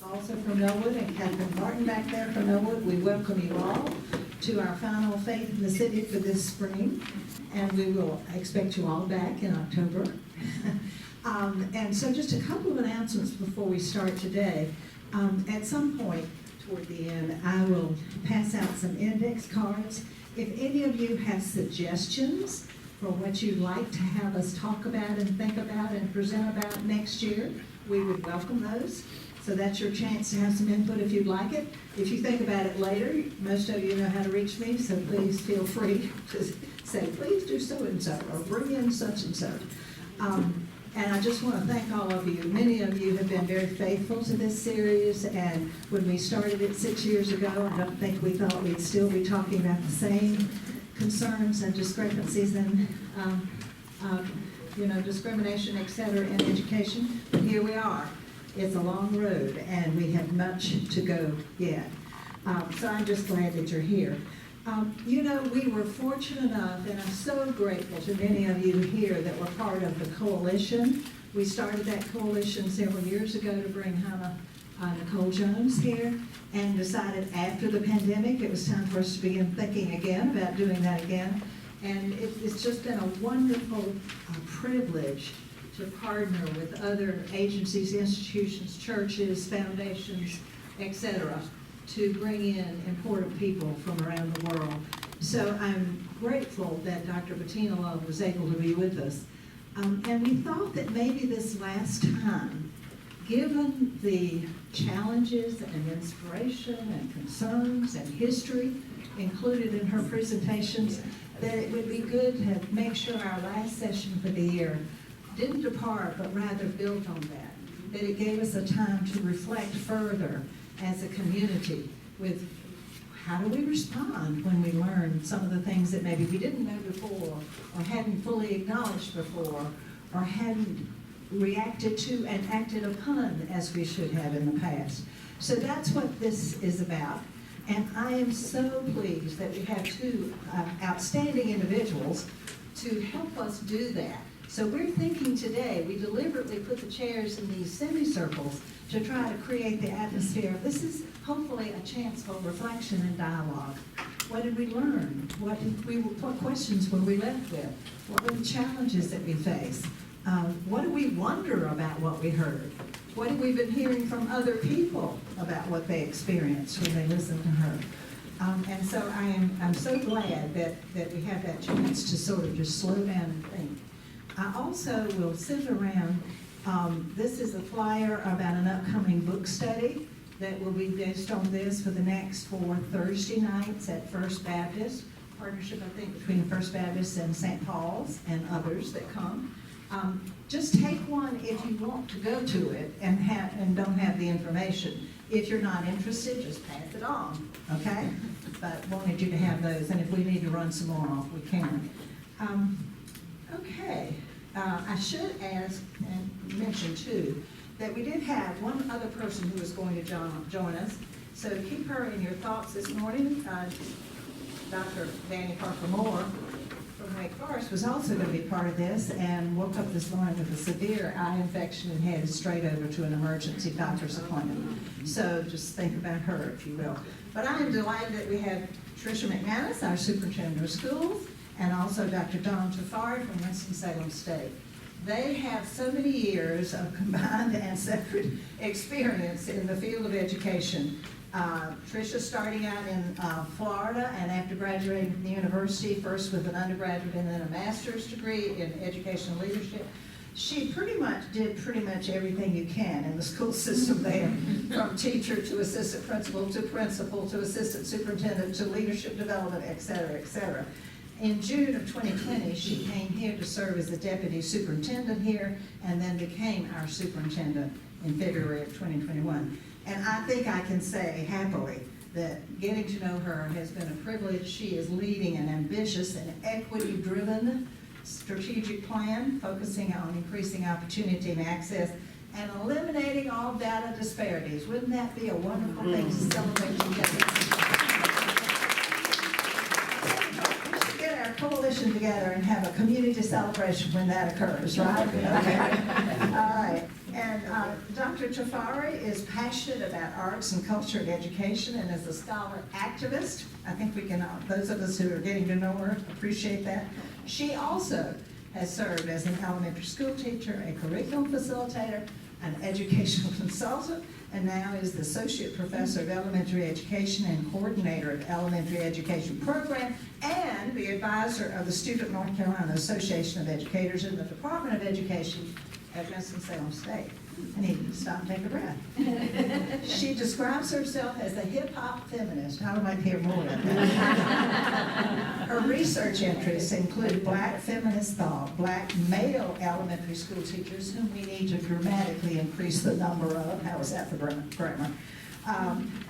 Also from Knollwood, and Catherine Martin back there from Knollwood, we welcome you all to our final Faith in the City for this spring, and we will expect you all back in October. And so just a couple of announcements before we start today. At some point toward the end, I will pass out some index cards. If any of you have suggestions for what you'd like to have us talk about and think about and present about next year, we would welcome those. So that's your chance to have some input if you'd like it. If you think about it later, most of you know how to reach me, so please feel free to say, please do so-and-so, or bring in such-and-so. And I just want to thank all of you. Many of you have been very faithful to this series, and when we started it 6 years ago, I don't think we thought we'd still be talking about the same concerns and discrepancies and discrimination, et cetera, in education. But here we are. It's a long road, and we have much to go yet. So I'm just glad that you're here. We were fortunate enough, and I'm so grateful to many of you here that were part of the coalition. We started that coalition several years ago to bring Hannah Nicole Jones here, and decided after the pandemic it was time for us to begin thinking again about doing that again. And it's just been a wonderful privilege to partner with other agencies, institutions, churches, foundations, etc., to bring in important people from around the world. So I'm grateful that Dr. Bettina Love was able to be with us. And we thought that maybe this last time, given the challenges and inspiration and concerns and history included in her presentations, that it would be good to make sure our last session for the year didn't depart, but rather built on that it gave us a time to reflect further as a community with how do we respond when we learn some of the things that maybe we didn't know before, or hadn't fully acknowledged before, or hadn't reacted to and acted upon as we should have in the past. So that's what this is about. And I am so pleased that we have two outstanding individuals to help us do that. So we're thinking today, we deliberately put the chairs in these semicircles to try to create the atmosphere. This is hopefully a chance for reflection and dialogue. What did we learn? What questions were we left with? What were the challenges that we face? What do we wonder about what we heard? What have we been hearing from other people about what they experienced when they listened to her? And so I'm so glad that we have that chance to sort of just slow down and think. I also will sit around, this is a flyer about an upcoming book study that will be based on this for the next 4 Thursday nights at First Baptist, partnership I think between First Baptist and St. Paul's and others that come. Just take one if you want to go to it and don't have the information. If you're not interested, just pass it on, okay? But wanted you to have those, and if we need to run some more off, we can. Okay, I should ask and mention too that we did have one other person who was going to join us, so keep her in your thoughts this morning. Dr. Danny Parker Moore from Wake Forest was also going to be part of this and woke up this morning with a severe eye infection and headed straight over to an emergency doctor's appointment. So just think about her, if you will. But I am delighted that we have Tricia McManus, our superintendent of schools, and also Dr. Don Tafari from Winston-Salem State. They have so many years of combined and separate experience in the field of education. Tricia starting out in Florida, and after graduating from the university, first with an undergraduate and then a master's degree in educational leadership, she did pretty much everything you can in the school system there, from teacher to assistant principal to assistant superintendent to leadership development, et cetera, et cetera. In June of 2020, she came here to serve as the deputy superintendent here, and then became our superintendent in February of 2021. And I think I can say happily that getting to know her has been a privilege. She is leading an ambitious and equity-driven strategic plan focusing on increasing opportunity and access and eliminating all data disparities. Wouldn't that be a wonderful thing to celebrate together? We should get our coalition together and have a community celebration when that occurs, right? Okay. All right. And Dr. Jafari is passionate about arts and culture and education and is a scholar activist. I think we can, those of us who are getting to know her appreciate that. She also has served as an elementary school teacher, a curriculum facilitator, an educational consultant, and now is the Associate Professor of Elementary Education and Coordinator of Elementary Education Program, and the advisor of the Student North Carolina Association of Educators in the Department of Education at Winston-Salem State. I need to stop and take a breath. She describes herself as a hip-hop feminist. I would like to hear more of that. Her research interests include Black feminist thought, Black male elementary school teachers, whom we need to dramatically increase the number of. How is that for grammar?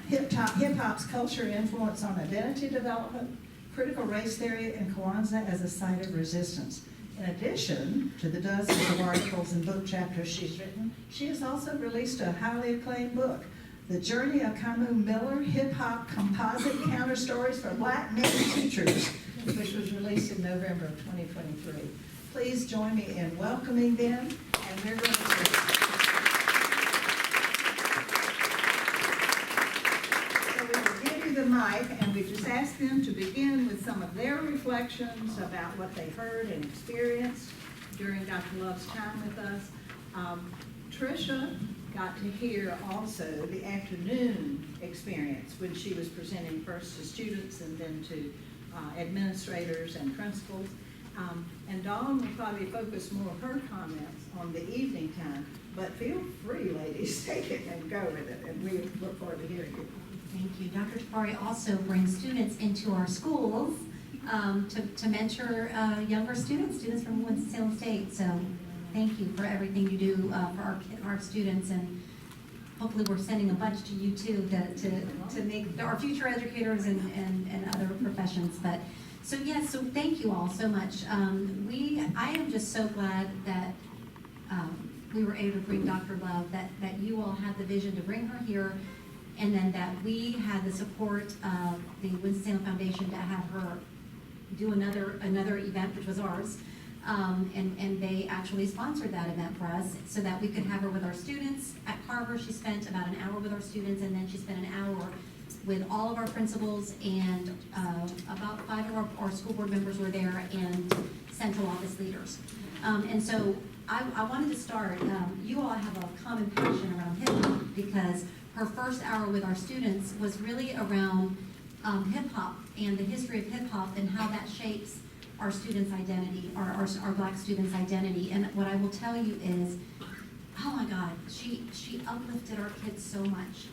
Hip-hop's culture influence on identity development, critical race theory, and Kwanzaa as a site of resistance. In addition to the dozens of articles and book chapters she's written, she has also released a highly acclaimed book, The Journey of Camus Miller, Hip-Hop Composite Counter Stories for Black Men Teachers, which was released in November of 2023. Please join me in welcoming them, and we're going to... the mic, and we just asked them to begin with some of their reflections about what they heard and experienced during Dr. Love's time with us. Tricia got to hear also the afternoon experience when she was presenting first to students and then to administrators and principals. And Dawn will probably focus more of her comments on the evening time, but feel free, ladies, take it and go with it, and we look forward to hearing you. Thank you. Dr. Jafari also brings students into our schools to mentor younger students from Winston-Salem State. So thank you for everything you do for our students, and hopefully we're sending a bunch to you too to make our future educators and other professions. But so yes, so thank you all so much. I am just so glad that we were able to bring Dr. Love, that you all had the vision to bring her here. And then that we had the support of the Winston-Salem Foundation to have her do another event, which was ours. And they actually sponsored that event for us so that we could have her with our students. At Carver, she spent about an hour with our students, and then she spent an hour with all of our principals, and about 5 of our school board members were there, and central office leaders. And so I wanted to start, you all have a common passion around hip-hop, because her first hour with our students was really around hip-hop and the history of hip-hop and how that shapes our students' identity, our Black students' identity. And what I will tell you is, oh my God, she uplifted our kids so much.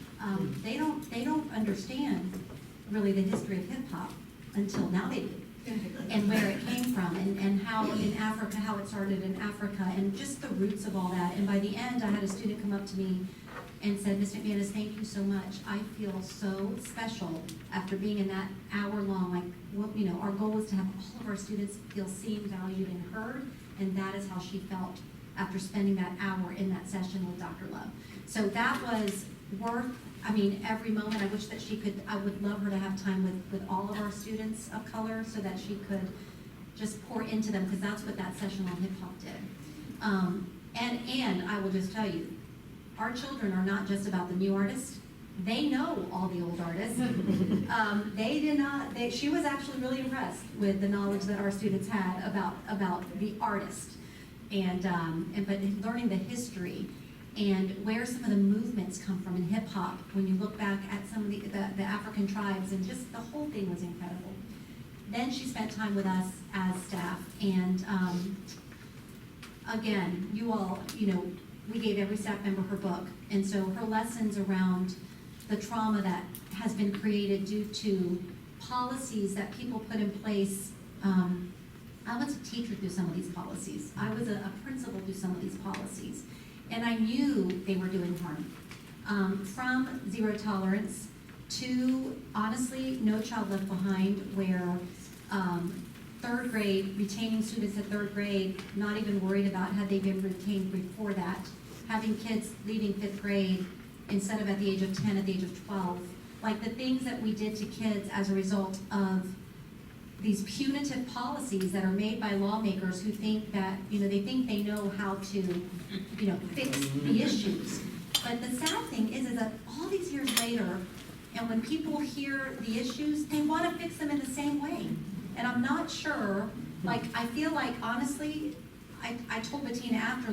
They don't understand really the history of hip-hop until now they do. And where it came from, and how in Africa, how it started in Africa, and just the roots of all that. And by the end, I had a student come up to me and said, Ms. McManus, thank you so much. I feel so special after being in that hour long. Like, well, you know, our goal was to have all of our students feel seen, valued, and heard, and that is how she felt after spending that hour in that session with Dr. Love. So that was worth, I mean, every moment. I wish that I would love her to have time with all of our students of color so that she could just pour into them, because that's what that session on hip hop did. And I will just tell you, our children are not just about the new artists. They know all the old artists. They did not, she was actually really impressed with the knowledge that our students had about the artist, but learning the history and where some of the movements come from in hip hop. When you look back at some of the African tribes, and just the whole thing was incredible. Then she spent time with us as staff, and again, you all, you know, we gave every staff member her book, and so her lessons around the trauma that has been created due to policies that people put in place. I was a teacher through some of these policies. I was a principal through some of these policies, and I knew they were doing harm. From zero tolerance to, honestly, No Child Left Behind, where third grade, retaining students at third grade, not even worried about had they been retained before that, having kids leaving 5th grade instead of at the age of 10, at the age of 12. Like the things that we did to kids as a result of these punitive policies that are made by lawmakers who think that, they think they know how to, fix the issues. But the sad thing is that all these years later, and when people hear the issues, they want to fix them in the same way. And I'm not sure, I feel like, honestly, I told Bettina after,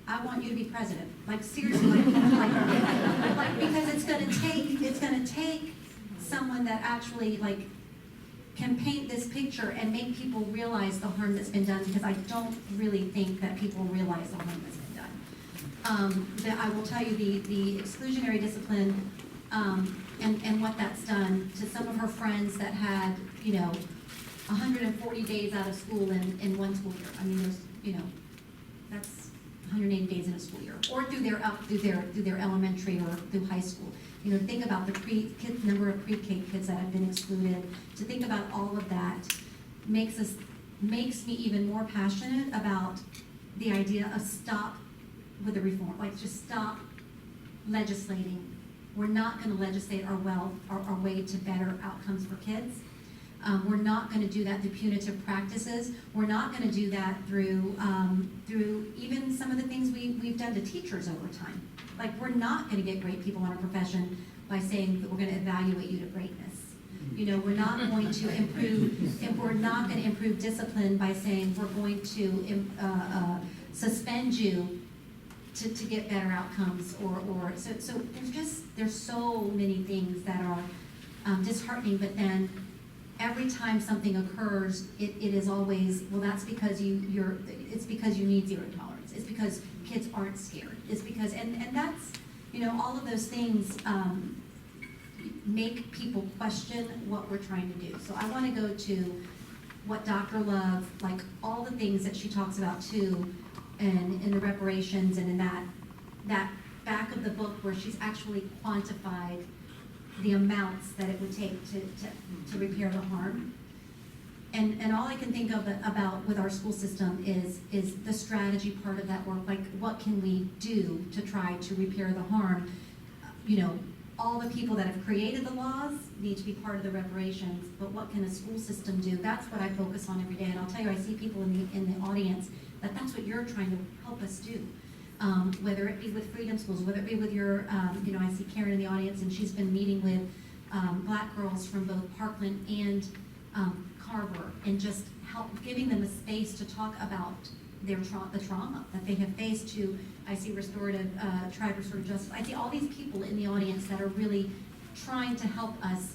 I want you to be president. Seriously, because it's gonna take someone that actually, can paint this picture and make people realize the harm that's been done, because I don't really think that people realize the harm that's been done. I will tell you the exclusionary discipline, and what that's done to some of her friends that had, 140 days out of school in one school year. I mean, that's 180 days in a school year, or through their elementary or through high school. Think about the number of pre-K kids that have been excluded. To think about all of that makes me even more passionate about the idea of stop with the reform. Just stop legislating. We're not going to legislate our way to better outcomes for kids. We're not going to do that through punitive practices. We're not going to do that through even some of the things we've done to teachers over time. We're not going to get great people in our profession by saying that we're going to evaluate you to greatness. We're not going to improve, if we're not going to improve discipline by saying we're going to suspend you to get better outcomes, so there's so many things that are disheartening, but then every time something occurs, it is always, well, that's because it's because you need zero tolerance. It's because kids aren't scared. It's because, and that's, all of those things make people question what we're trying to do. So I want to go to what Dr. Love, all the things that she talks about too, and in the reparations and in that back of the book where she's actually quantified the amounts that it would take to repair the harm. And all I can think of about with our school system is the strategy part of that work. What can we do to try to repair the harm? All the people that have created the laws need to be part of the reparations, but what can a school system do? That's what I focus on every day. And I'll tell you, I see people in the audience that's what you're trying to help us do. Whether it be with Freedom Schools, whether it be with your, I see Karen in the audience, and she's been meeting with Black girls from both Parkland and Carver, and just giving them a space to talk about the trauma that they have faced. I see Tribe Restorative Justice. I see all these people in the audience that are really trying to help us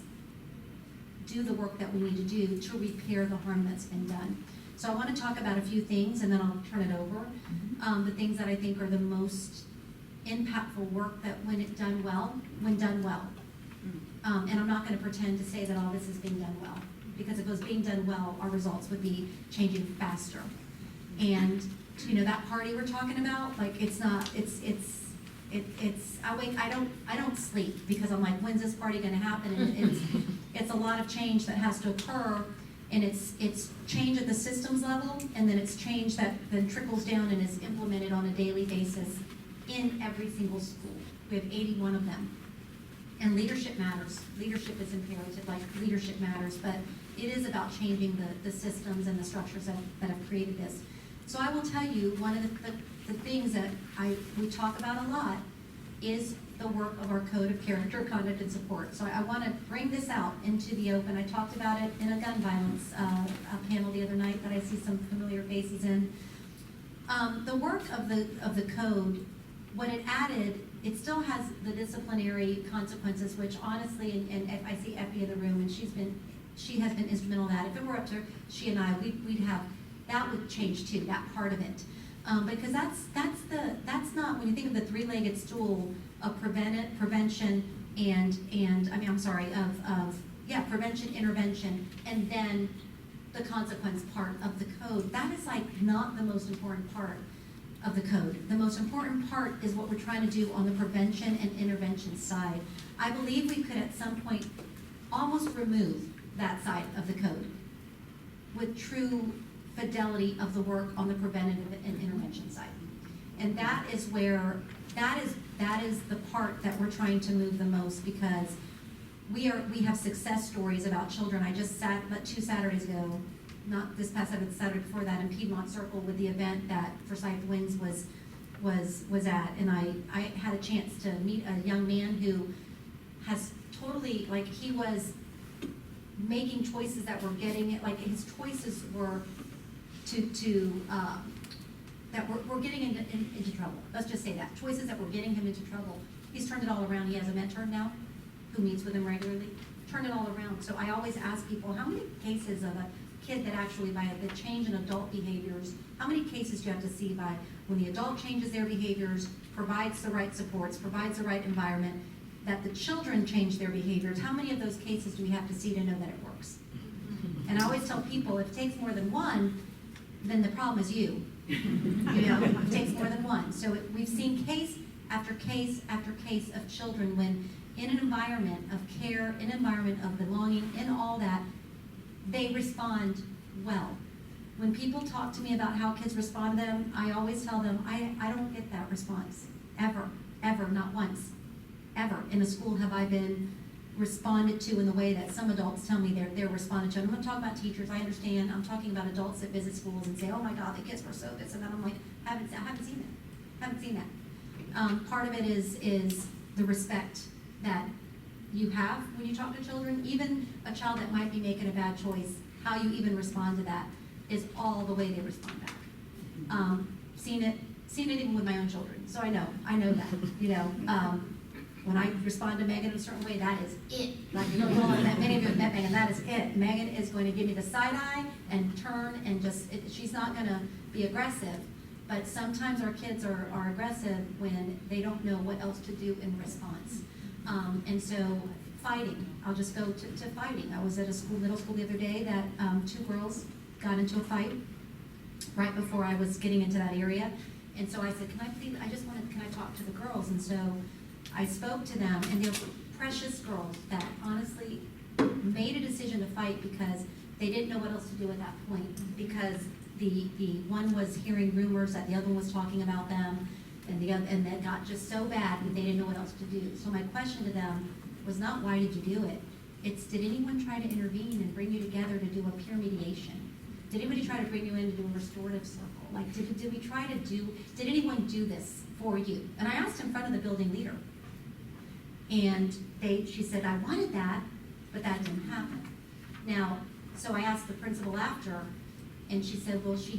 do the work that we need to do to repair the harm that's been done. So I want to talk about a few things, and then I'll turn it over. The things that I think are the most impactful work that when done well. And I'm not going to pretend to say that all this is being done well, because if it was being done well, our results would be changing faster. And that party we're talking about, it's not. I don't sleep because I'm like, when's this party going to happen? And it's a lot of change that has to occur. And it's change at the systems level, and then it's change that then trickles down and is implemented on a daily basis in every single school. We have 81 of them. And leadership matters. Leadership is imperative, leadership matters, but it is about changing the systems and the structures that have created this. So I will tell you, one of the things that we talk about a lot is the work of our Code of Character, Conduct, and Support. So I want to bring this out into the open. I talked about it in a gun violence panel the other night that I see some familiar faces in. The work of the code, what it added, it still has the disciplinary consequences, which honestly, and I see Effie in the room, and she has been instrumental in that. If it were up to she and I, we'd have, that would change too, that part of it. Because that's not, when you think of the three-legged stool of prevention prevention, intervention, and then the consequence part of the code. That is not the most important part of the code. The most important part is what we're trying to do on the prevention and intervention side. I believe we could at some point almost remove that side of the code with true fidelity of the work on the preventative and intervention side. And that is where, that is the part that we're trying to move the most, because we have success stories about children. I just sat, about 2 Saturdays ago, not this past Saturday, the Saturday before that, in Piedmont Circle with the event that Forsyth Winds was at, and I had a chance to meet a young man who has totally, like, he was making choices that were getting it, like, his choices were that were getting into trouble. Let's just say that. Choices that were getting him into trouble. He's turned it all around. He has a mentor now who meets with him regularly. Turned it all around. So I always ask people, how many cases of a kid that actually, by the change in adult behaviors, how many cases do you have to see by when the adult changes their behaviors, provides the right supports, provides the right environment, that the children change their behaviors? How many of those cases do we have to see to know that it works? And I always tell people, if it takes more than one, then the problem is you. You know, it takes more than one. So we've seen case after case after case of children when in an environment of care, in an environment of belonging, in all that, they respond well. When people talk to me about how kids respond to them, I always tell them, I don't get that response, ever, not once, ever. In a school have I been responded to in the way that some adults tell me they're responded to. I'm not talking about teachers, I understand. I'm talking about adults that visit schools and say, oh my God, the kids were so this, and then I'm like, I haven't seen that. Part of it is the respect that you have when you talk to children. Even a child that might be making a bad choice, how you even respond to that is all the way they respond back. Seen it even with my own children, so I know that, you know. When I respond to Megan in a certain way, that is it. Like, you know, many of you have met Megan, that is it. Megan is going to give me the side eye and turn and just, she's not going to be aggressive. But sometimes our kids are aggressive when they don't know what else to do in response. And so fighting, I'll just go to fighting. I was at a middle school the other day that 2 girls got into a fight right before I was getting into that area. And so I said, can I talk to the girls? And so I spoke to them, and they're precious girls that honestly made a decision to fight because they didn't know what else to do at that point, because the one was hearing rumors that the other one was talking about them, and that got just so bad that they didn't know what else to do. So my question to them was not, why did you do it? It's, did anyone try to intervene and bring you together to do a peer mediation? Did anybody try to bring you in to do a restorative circle? Like, did anyone do this for you? And I asked in front of the building leader. And she said, I wanted that, but that didn't happen. Now, so I asked the principal after, and she said, well, she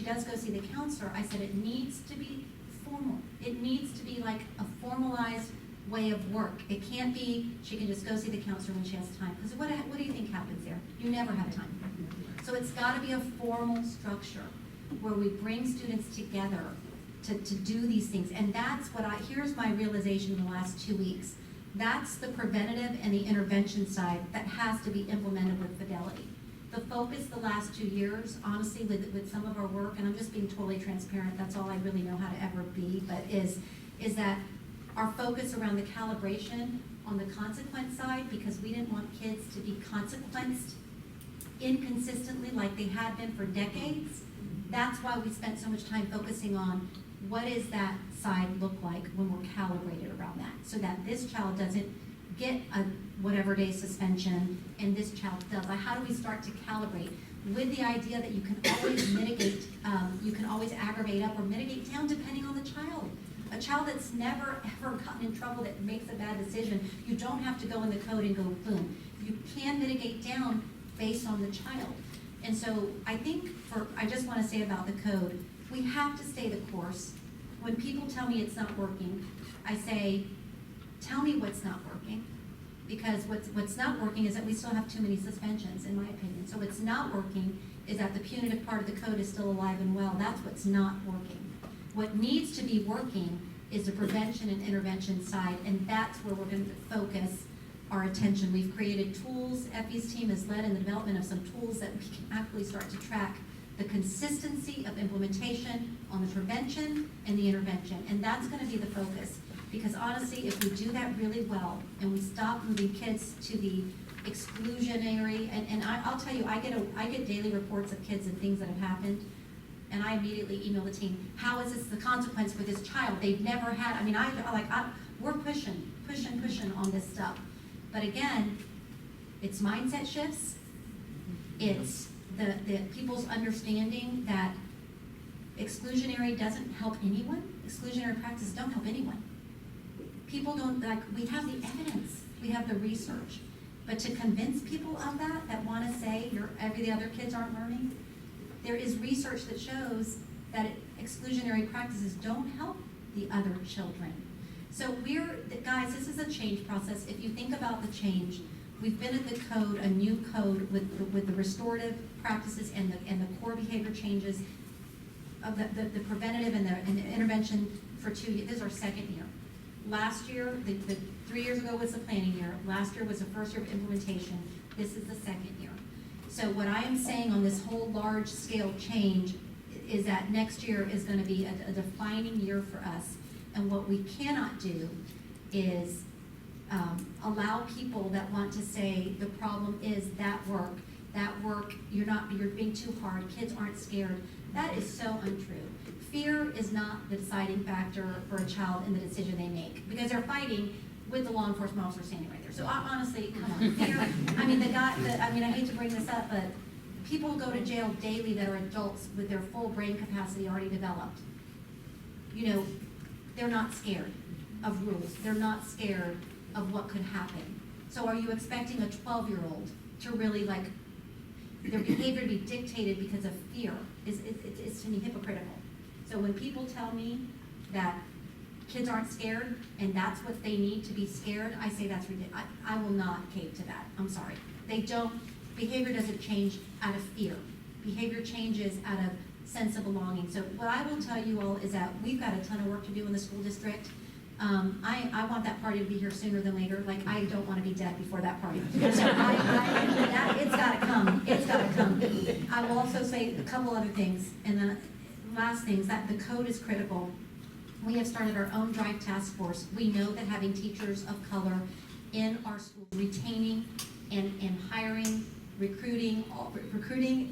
does go see the counselor. I said, it needs to be formal. It needs to be like a formalized way of work. It can't be, she can just go see the counselor when she has time. Because what do you think happens there? You never have time. So it's got to be a formal structure where we bring students together to do these things. And that's what here's my realization in the last 2 weeks. That's the preventative and the intervention side that has to be implemented with fidelity. The focus the last 2 years, honestly, with some of our work, and I'm just being totally transparent, that's all I really know how to ever be, but is that our focus around the calibration on the consequence side, because we didn't want kids to be consequenced inconsistently like they had been for decades. That's why we spent so much time focusing on what does that side look like when we're calibrated around that, so that this child doesn't get a whatever day suspension and this child does. How do we start to calibrate with the idea that you can always mitigate, you can always aggravate up or mitigate down depending on the child. A child that's never ever gotten in trouble that makes a bad decision, you don't have to go in the code and go boom. You can mitigate down based on the child. And so I think I just want to say about the code, we have to stay the course. When people tell me it's not working, I say, tell me what's not working. Because what's not working is that we still have too many suspensions, in my opinion. So what's not working is that the punitive part of the code is still alive and well. That's what's not working. What needs to be working is the prevention and intervention side, and that's where we're going to focus our attention. We've created tools. Effie's team has led in the development of some tools that we can actually start to track the consistency of implementation on the prevention and the intervention. And that's going to be the focus. Because honestly, if we do that really well and we stop moving kids to the exclusionary, and I'll tell you, I get daily reports of kids and things that have happened, and I immediately email the team, how is this the consequence for this child? They've never had, we're pushing on this stuff. But again, it's mindset shifts, it's the people's understanding that exclusionary doesn't help anyone. Exclusionary practices don't help anyone. People don't, we have the evidence, we have the research, but to convince people of that want to say the other kids aren't learning, there is research that shows that exclusionary practices don't help the other children. So guys, this is a change process. If you think about the change, we've been at the code, a new code with the restorative practices and the core behavior changes of the preventative and the intervention for 2 years. This is our second year. Last year, the 3 years ago was the planning year. Last year was the first year of implementation. This is the second year. So what I am saying on this whole large scale change is that next year is going to be a defining year for us. And what we cannot do is allow people that want to say the problem is that work, you're being too hard, kids aren't scared. That is so untrue. Fear is not the deciding factor for a child in the decision they make, because they're fighting with the law enforcement officer standing right there. So honestly, come on, fear. I hate to bring this up, but people go to jail daily that are adults with their full brain capacity already developed. They're not scared of rules. They're not scared of what could happen. So are you expecting a 12-year-old to really their behavior to be dictated because of fear? It's to me hypocritical. So when people tell me that kids aren't scared and that's what they need to be scared, I say that's ridiculous. I will not cave to that. I'm sorry. Behavior doesn't change out of fear. Behavior changes out of sense of belonging. So what I will tell you all is that we've got a ton of work to do in the school district. I want that party to be here sooner than later. I don't want to be dead before that party. So it's got to come. It's got to come. I will also say a couple other things, and then last things, that the code is critical. We have started our own drive task force. We know that having teachers of color in our schools, retaining and hiring, recruiting,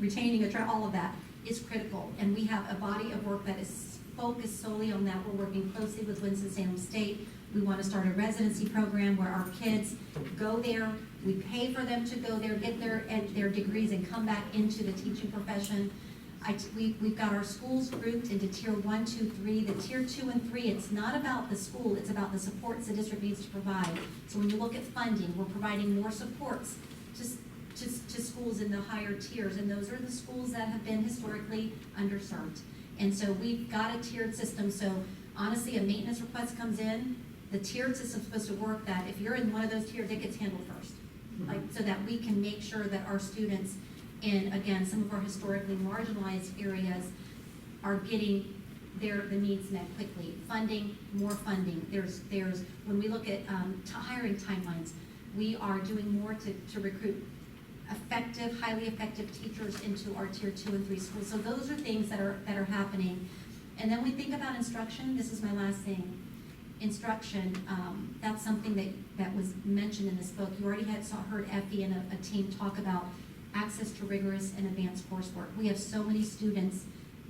retaining, all of that is critical. And we have a body of work that is focused solely on that. We're working closely with Winston-Salem State. We want to start a residency program where our kids go there. We pay for them to go there, get their degrees, and come back into the teaching profession. We've got our schools grouped into tier 1, 2, 3. The tier 2 and 3, it's not about the school, it's about the supports the district needs to provide. So when you look at funding, we're providing more supports to schools in the higher tiers, and those are the schools that have been historically underserved. And so we've got a tiered system. So honestly, a maintenance request comes in, the tiered system is supposed to work that if you're in one of those tiers, it gets handled first. So that we can make sure that our students in, again, some of our historically marginalized areas are getting the needs met quickly. Funding, more funding. There's when we look at hiring timelines, we are doing more to recruit highly effective teachers into our tier 2 and 3 schools. So those are things that are happening. And then we think about instruction. This is my last thing. Instruction, that's something that was mentioned in this book. You already heard Effie and a team talk about access to rigorous and advanced coursework. We have so many students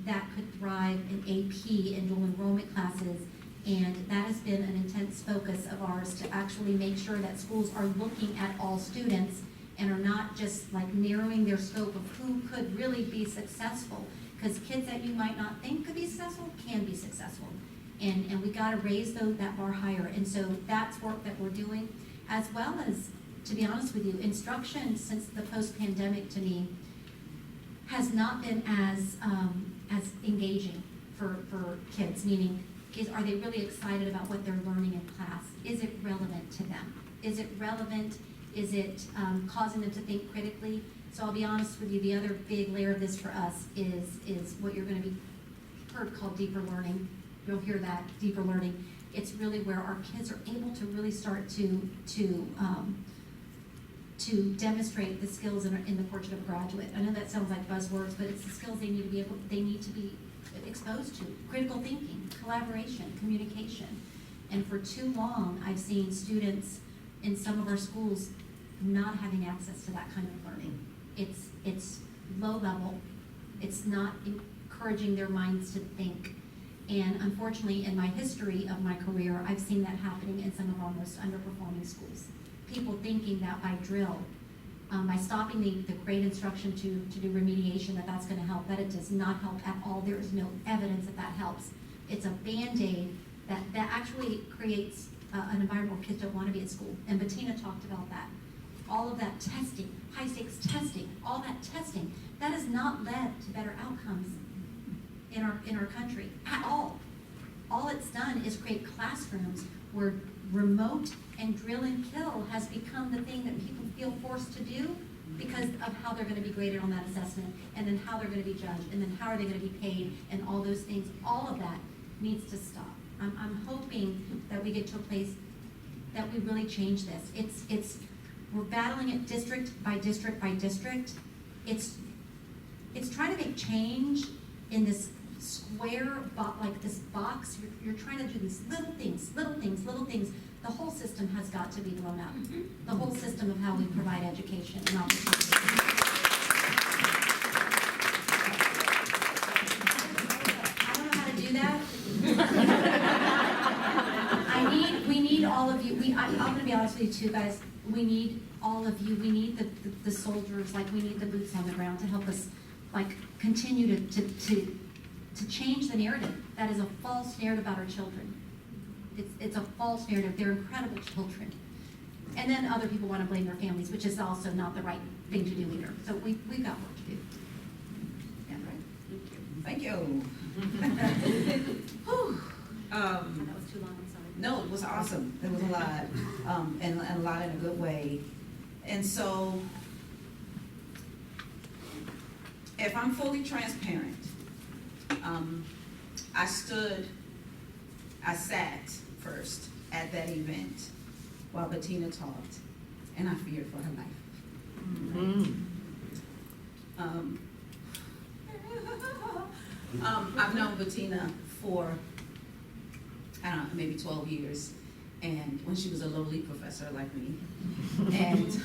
that could thrive in AP and dual enrollment classes, and that has been an intense focus of ours to actually make sure that schools are looking at all students and are not just narrowing their scope of who could really be successful, because kids that you might not think could be successful can be successful. And we got to raise that bar higher. And so that's work that we're doing, as well as, to be honest with you, instruction since the post-pandemic to me has not been as engaging for kids, meaning are they really excited about what they're learning in class? Is it relevant to them? Is it relevant? Is it causing them to think critically? So I'll be honest with you, the other big layer of this for us is what you're going to be heard called deeper learning. You'll hear that, deeper learning. It's really where our kids are able to really start to demonstrate the skills in the portrait of a graduate. I know that sounds like buzzwords, but it's the skills they need to be exposed to. Critical thinking, collaboration, communication. And for too long, I've seen students in some of our schools not having access to that kind of learning. It's low level. It's not encouraging their minds to think. And unfortunately, in my history of my career, I've seen that happening in some of our most underperforming schools. people thinking that by drill, by stopping the grade instruction to do remediation, that's gonna help. That it does not help at all. There is no evidence that helps. It's a Band-Aid that actually creates an environment where kids don't wanna be at school. And Bettina talked about that. All of that testing, high stakes testing, all that testing, that has not led to better outcomes in our country at all. All it's done is create classrooms where remote and drill and kill has become the thing that people feel forced to do because of how they're gonna be graded on that assessment, and then how they're gonna be judged, and then how are they gonna be paid, and all those things. All of that needs to stop. I'm hoping that we get to a place that we really change this. We're battling it district by district by district. It's trying to make change in this square, like this box. You're trying to do these little things. The whole system has got to be blown up. The whole system of how we provide education and opportunity. I don't know how to do that. We need all of you. I'm going to be honest with you too, guys. We need all of you. We need the soldiers, like we need the boots on the ground to help us, like, continue to change the narrative. That is a false narrative about our children. It's a false narrative. They're incredible children. And then other people want to blame their families, which is also not the right thing to do either. So we've got work to do. Yeah, right. Thank you. That was too long, I'm sorry. No, it was awesome. It was a lot, and a lot in a good way. And so, if I'm fully transparent, I sat first at that event while Bettina talked, and I feared for her life. I've known Bettina for, I don't know, maybe 12 years, and when she was a lowly professor like me, and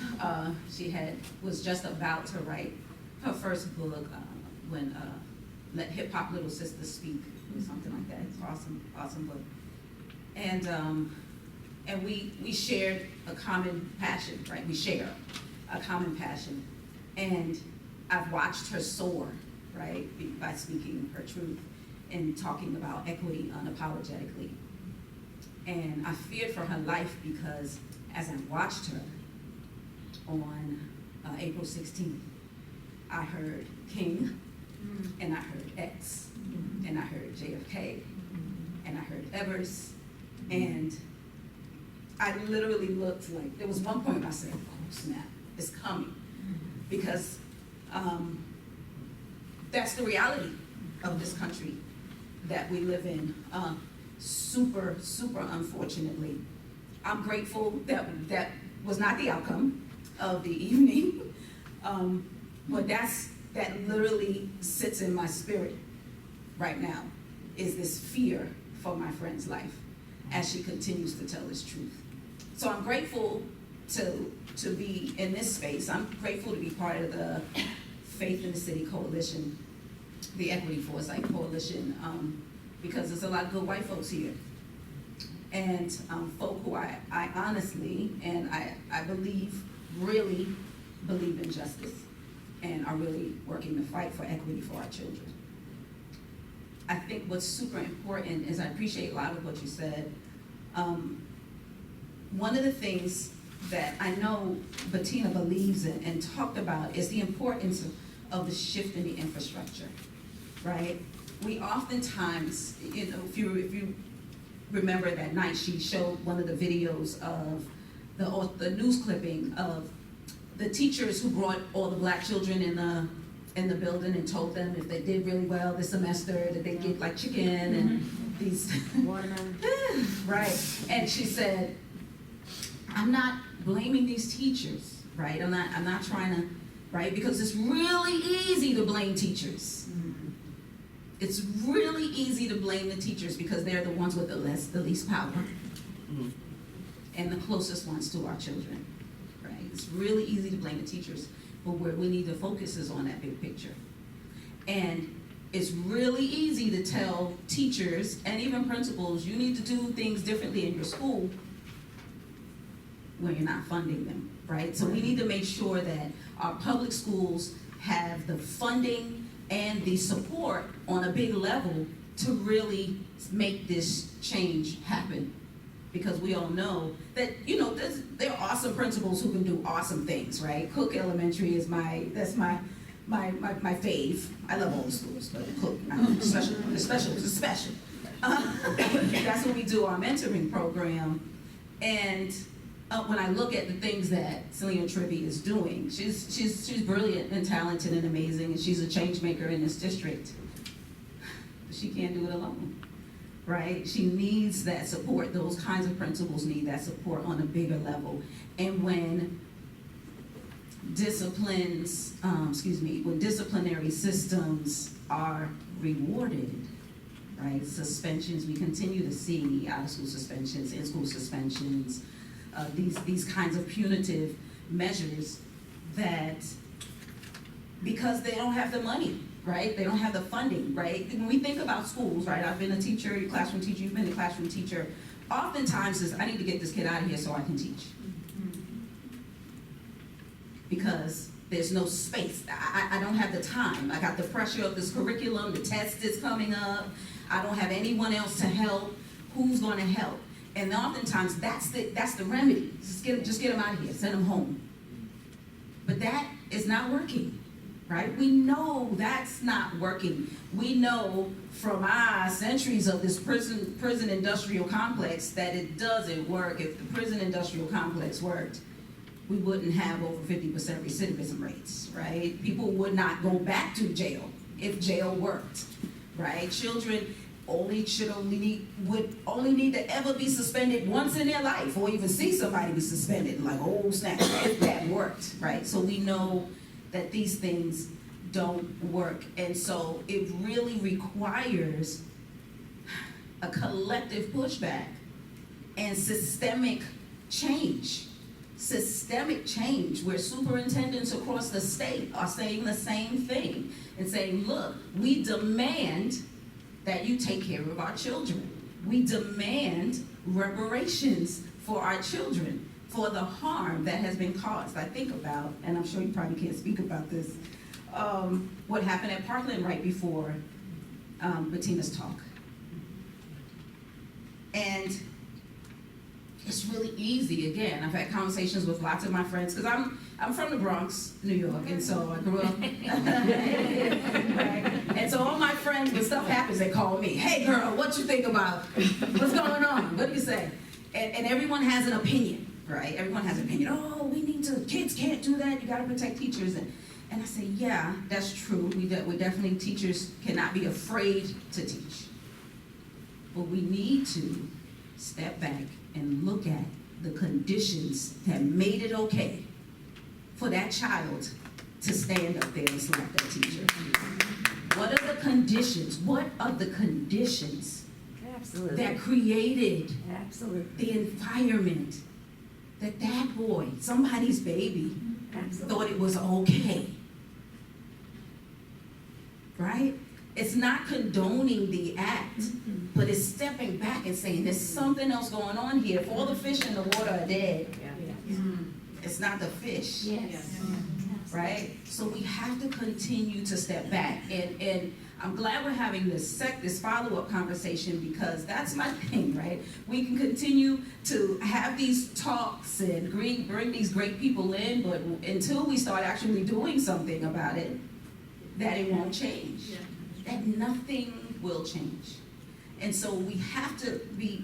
she was just about to write her first book, when Let Hip Hop Little Sisters Speak, or something like that. It's awesome book. And we shared a common passion, right? We share a common passion, and I've watched her soar, right, by speaking her truth and talking about equity unapologetically. And I feared for her life because as I watched her on April 16th, I heard King, and I heard X, and I heard JFK, and I heard Evers, and I literally looked like, there was one point I said, oh snap, it's coming. Because that's the reality of this country that we live in. Super unfortunately. I'm grateful that was not the outcome of the evening, but that literally sits in my spirit right now, is this fear for my friend's life as she continues to tell this truth. So I'm grateful to be in this space. I'm grateful to be part of the Faith in the City Coalition, the Equity Foresight Coalition, because there's a lot of good white folks here. And folk who I honestly, and I believe, really believe in justice and are really working to fight for equity for our children. I think what's super important is I appreciate a lot of what you said. One of the things that I know Bettina believes in and talked about is the importance of the shift in the infrastructure, right? We oftentimes, if you remember that night, she showed one of the videos of the news clipping of the teachers who brought all the black children in the building and told them if they did really well this semester that they'd get like chicken and these watermelon. Right. And she said, I'm not blaming these teachers, right? I'm not trying to, right? Because it's really easy to blame teachers. It's really easy to blame the teachers because they're the ones with the least power and the closest ones to our children, right? It's really easy to blame the teachers, but where we need to focus is on that big picture. And it's really easy to tell teachers and even principals, you need to do things differently in your school. when you're not funding them, right? So we need to make sure that our public schools have the funding and the support on a big level to really make this change happen. Because we all know that, you know, there are awesome principals who can do awesome things, right? Cook Elementary is my fave. I love all the schools, but Cook, the special is special. That's when we do our mentoring program. And when I look at the things that Selena Trivy is doing, she's brilliant and talented and amazing, and she's a change maker in this district. But she can't do it alone. Right? She needs that support. Those kinds of principals need that support on a bigger level. And when when disciplinary systems are rewarded, right? Suspensions, we continue to see out-of-school suspensions, in-school suspensions, these kinds of punitive measures that, because they don't have the money, right? They don't have the funding, right? When we think about schools, right? I've been a teacher, a classroom teacher, you've been a classroom teacher. Oftentimes is, I need to get this kid out of here so I can teach. Because there's no space. I don't have the time. I got the pressure of this curriculum, the test is coming up. I don't have anyone else to help. Who's gonna help? And oftentimes that's the remedy. Just get them out of here, send them home. But that is not working. Right? We know that's not working. We know from our centuries of this prison industrial complex that it doesn't work. If the prison industrial complex worked, we wouldn't have over 50% recidivism rates, right? People would not go back to jail if jail worked, right? Children would only need to ever be suspended once in their life, or even see somebody be suspended, like, oh snap, if that worked, right? So we know that these things don't work. And so it really requires a collective pushback and systemic change where superintendents across the state are saying the same thing and saying, look, we demand that you take care of our children. We demand reparations for our children for the harm that has been caused. I think about, and I'm sure you probably can't speak about this, what happened at Parkland right before Bettina's talk. And it's really easy, again, I've had conversations with lots of my friends, because I'm from the Bronx, New York, and so I grew up, right? And so all my friends, when stuff happens, they call me, hey girl, what you think about, what's going on, what do you say? And everyone has an opinion. Right? Everyone has an opinion. Oh, kids can't do that. You got to protect teachers. And I say, yeah, that's true. We definitely, teachers cannot be afraid to teach. But we need to step back and look at the conditions that made it okay for that child to stand up there and select that teacher. What are the conditions? What are the conditions Absolutely. that created Absolutely. the environment that boy, somebody's baby, Absolutely. thought it was okay, right? It's not condoning the act, but it's stepping back and saying there's something else going on here. If all the fish in the water are dead, it's not the fish, Yes. right? So we have to continue to step back, and I'm glad we're having this follow-up conversation, because that's my thing, right? We can continue to have these talks and bring these great people in, but until we start actually doing something about it, that it won't change. That nothing will change. And so we have to be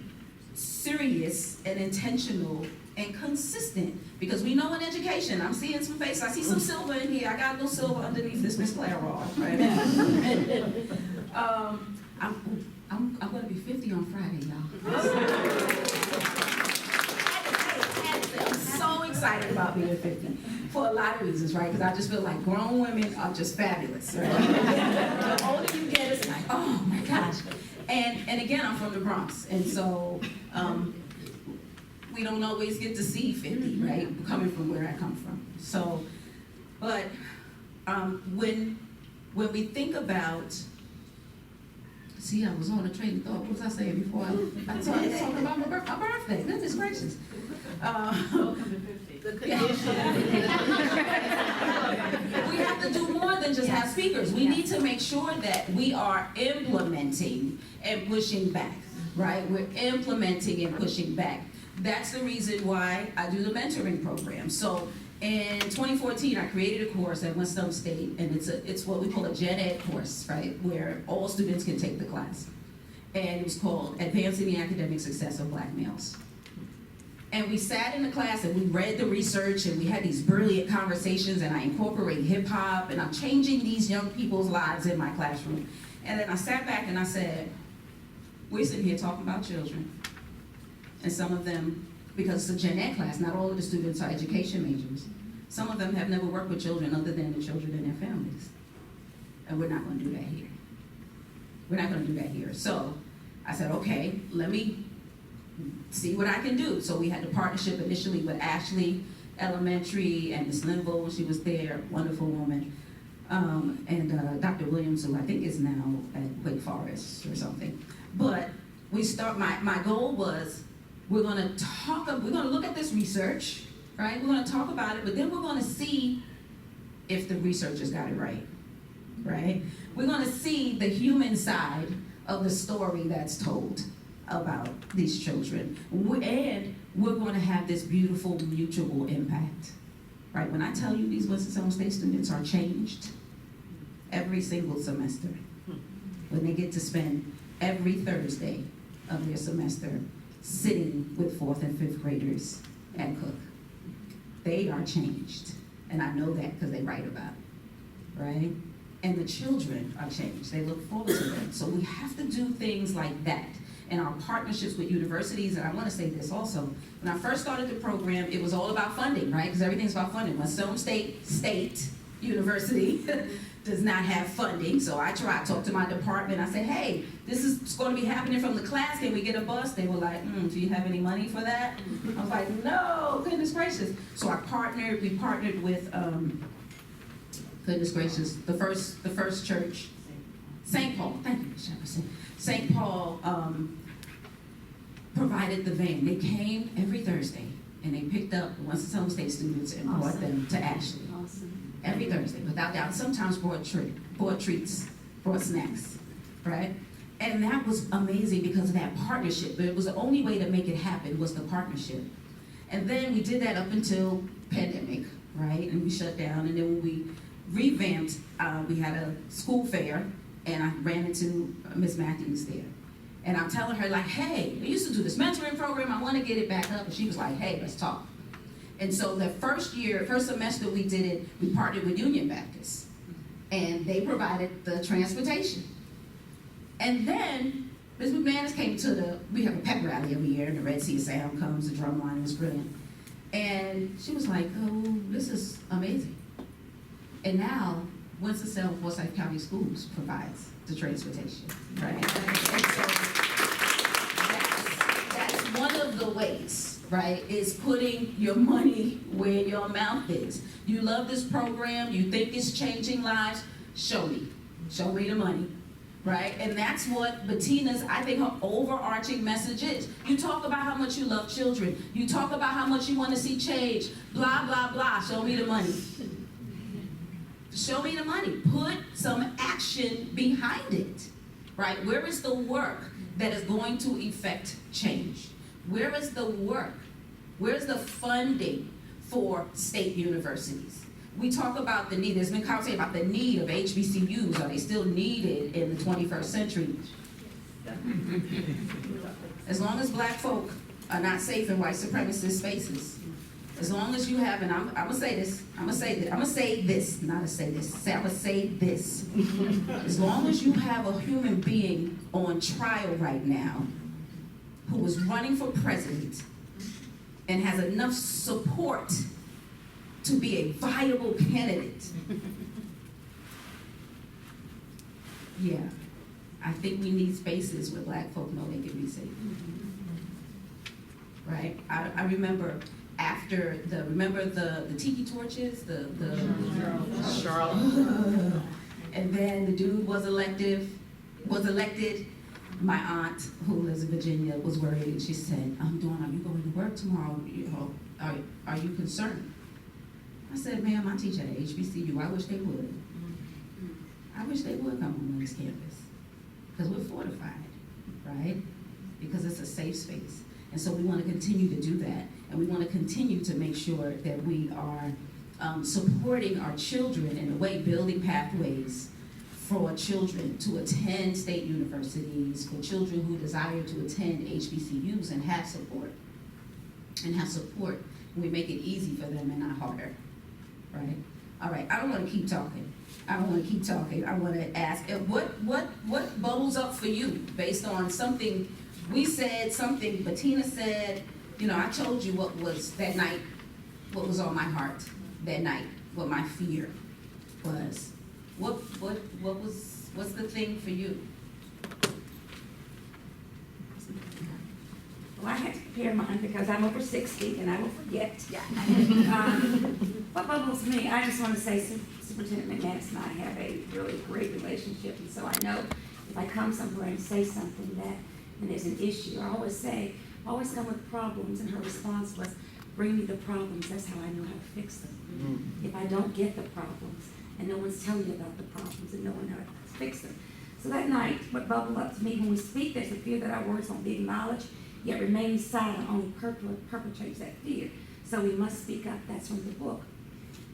serious and intentional and consistent, because we know in education, I'm seeing some faces, I see some silver in here, I got a little silver underneath this Miss Clairol, right? I'm gonna be 50 on Friday, y'all. I'm so excited about being 50 for a lot of reasons, right? Because I just feel like grown women are just fabulous, right? The older you get, it's like, oh my gosh. And again, I'm from the Bronx, and so we don't always get to see 50, right? Coming from where I come from. So, but when we think about, see, I was on a train of thought. What was I saying before? I started talking about my birthday. Goodness gracious. The We have to do more than just have speakers. We need to make sure that we are implementing and pushing back, right? We're implementing and pushing back. That's the reason why I do the mentoring program. So in 2014, I created a course at Winston-Salem State, and it's what we call a Gen Ed course, right? Where all students can take the class. And it was called Advancing the Academic Success of Black Males. And we sat in the class and we read the research and we had these brilliant conversations, and I incorporate hip hop, and I'm changing these young people's lives in my classroom. And then I sat back and I said, we're sitting here talking about children. And some of them, because it's a Gen Ed class, not all of the students are education majors. Some of them have never worked with children other than the children in their families. And we're not gonna do that here. We're not gonna do that here. So I said, okay, let me see what I can do. So we had the partnership initially with Ashley Elementary and Miss Linville when she was there, wonderful woman. And Dr. Williams, who I think is now at Wake Forest or something. But we start, my goal was, we're gonna look at this research, right? We're gonna talk about it, but then we're gonna see if the researchers got it right, right? We're gonna see the human side of the story that's told about these children. And we're gonna have this beautiful mutual impact, right? When I tell you these Winston-Salem State students are changed every single semester, when they get to spend every Thursday of their semester sitting with 4th and 5th graders at Cook. They are changed, and I know that because they write about it, right? And the children are changed. They look forward to them. So we have to do things like that. And our partnerships with universities, and I want to say this also, when I first started the program, it was all about funding, right? Because everything's about funding. Winston-Salem State University does not have funding, so I talked to my department. I said, hey, this is going to be happening from the class. Can we get a bus? They were like, do you have any money for that? I was like, no, goodness gracious. So we partnered with, goodness gracious, the first church, St. Paul, thank you, Jefferson. St. Paul provided the van. They came every Thursday, and they picked up the Winston-Salem State students and brought them to Ashley. Every Thursday, without doubt. Sometimes brought treats, brought snacks, right? And that was amazing because of that partnership. But it was the only way to make it happen was the partnership. And then we did that up until pandemic, right? And we shut down. And then when we revamped, we had a school fair, and I ran into Miss Matthews there. And I'm telling her, like, hey, we used to do this mentoring program. I want to get it back up. And she was like, hey, let's talk. And so the first semester we did it, we partnered with Union Baptist. And they provided the transportation. And then Ms. McManus came we have a pep rally every year, and the Red Sea Sound comes, the drum line was brilliant. And she was like, oh, this is amazing. And now, Winston-Salem Forsyth County Schools provides the transportation, right? And so that's one of the ways, right, is putting your money where your mouth is. You love this program, you think it's changing lives, show me the money, right? And that's what Bettina's, I think, her overarching message is. You talk about how much you love children, you talk about how much you want to see change, blah, blah, blah, show me the money. Show me the money. Put some action behind it, right? Where is the work that is going to effect change? Where is the work? Where's the funding for state universities? We talk about the need. There's been conversation about the need of HBCUs. Are they still needed in the 21st century? As long as black folk are not safe in white supremacist spaces, as long as you have, and I'm gonna say this, as long as you have a human being on trial right now who is running for president and has enough support to be a viable candidate, yeah, I think we need spaces where black folk know they can be safe. Right? I remember after the tiki torches, the Charlotte. And then the dude was elected, my aunt, who lives in Virginia, was worried, and she said, Dawn, are you going to work tomorrow? Are you concerned? I said, ma'am, I teach at a HBCU. I wish they would. I wish they would come on this campus, because we're fortified, right? Because it's a safe space. And so we want to continue to do that, and we want to continue to make sure that we are supporting our children in a way, building pathways for children to attend state universities, for children who desire to attend HBCUs and have support. We make it easy for them and not harder, right? All right, I don't want to keep talking. I want to ask, what bubbles up for you based on something we said, something Bettina said? You know, I told you what was that night, what was on my heart that night, what my fear was. What's the thing for you? Well, I had to prepare mine because I'm over 60 and I will forget. What bubbles me, I just want to say Superintendent McManus and I have a really great relationship, and so I know if I come somewhere and say something and there's an issue, I always come with problems, and her response was, bring me the problems, that's how I know how to fix them. If I don't get the problems, and no one's telling me about the problems, and no one knows how to fix them. So that night, what bubbled up to me, when we speak, there's a fear that our words won't be acknowledged, yet remaining silent only perpetuates that fear. So we must speak up. That's from the book.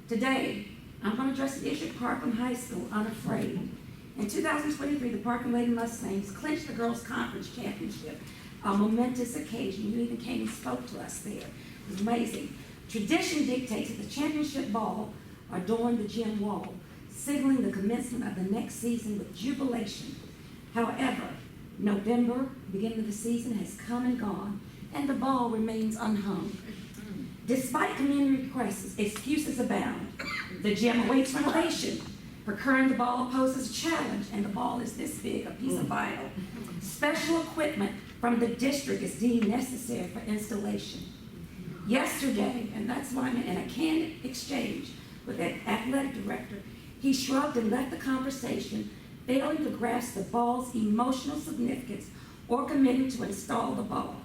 Today, I'm going to address the issue at Parkland High School, Unafraid. In 2023, the Parkland Lady Mustangs clinched the girls' conference championship, a momentous occasion. You even came and spoke to us there. It was amazing. Tradition dictates that the championship ball adorned the gym wall, signaling the commencement of the next season with jubilation. However, November, beginning of the season, has come and gone, and the ball remains unhung. Despite community requests, excuses abound. The gym awaits renovation. Procuring the ball poses a challenge, and the ball is this big, a piece of vinyl. Special equipment from the district is deemed necessary for installation. Yesterday, and that's why I'm in a candid exchange with that athletic director, he shrugged and left the conversation, failing to grasp the ball's emotional significance or committing to install the ball.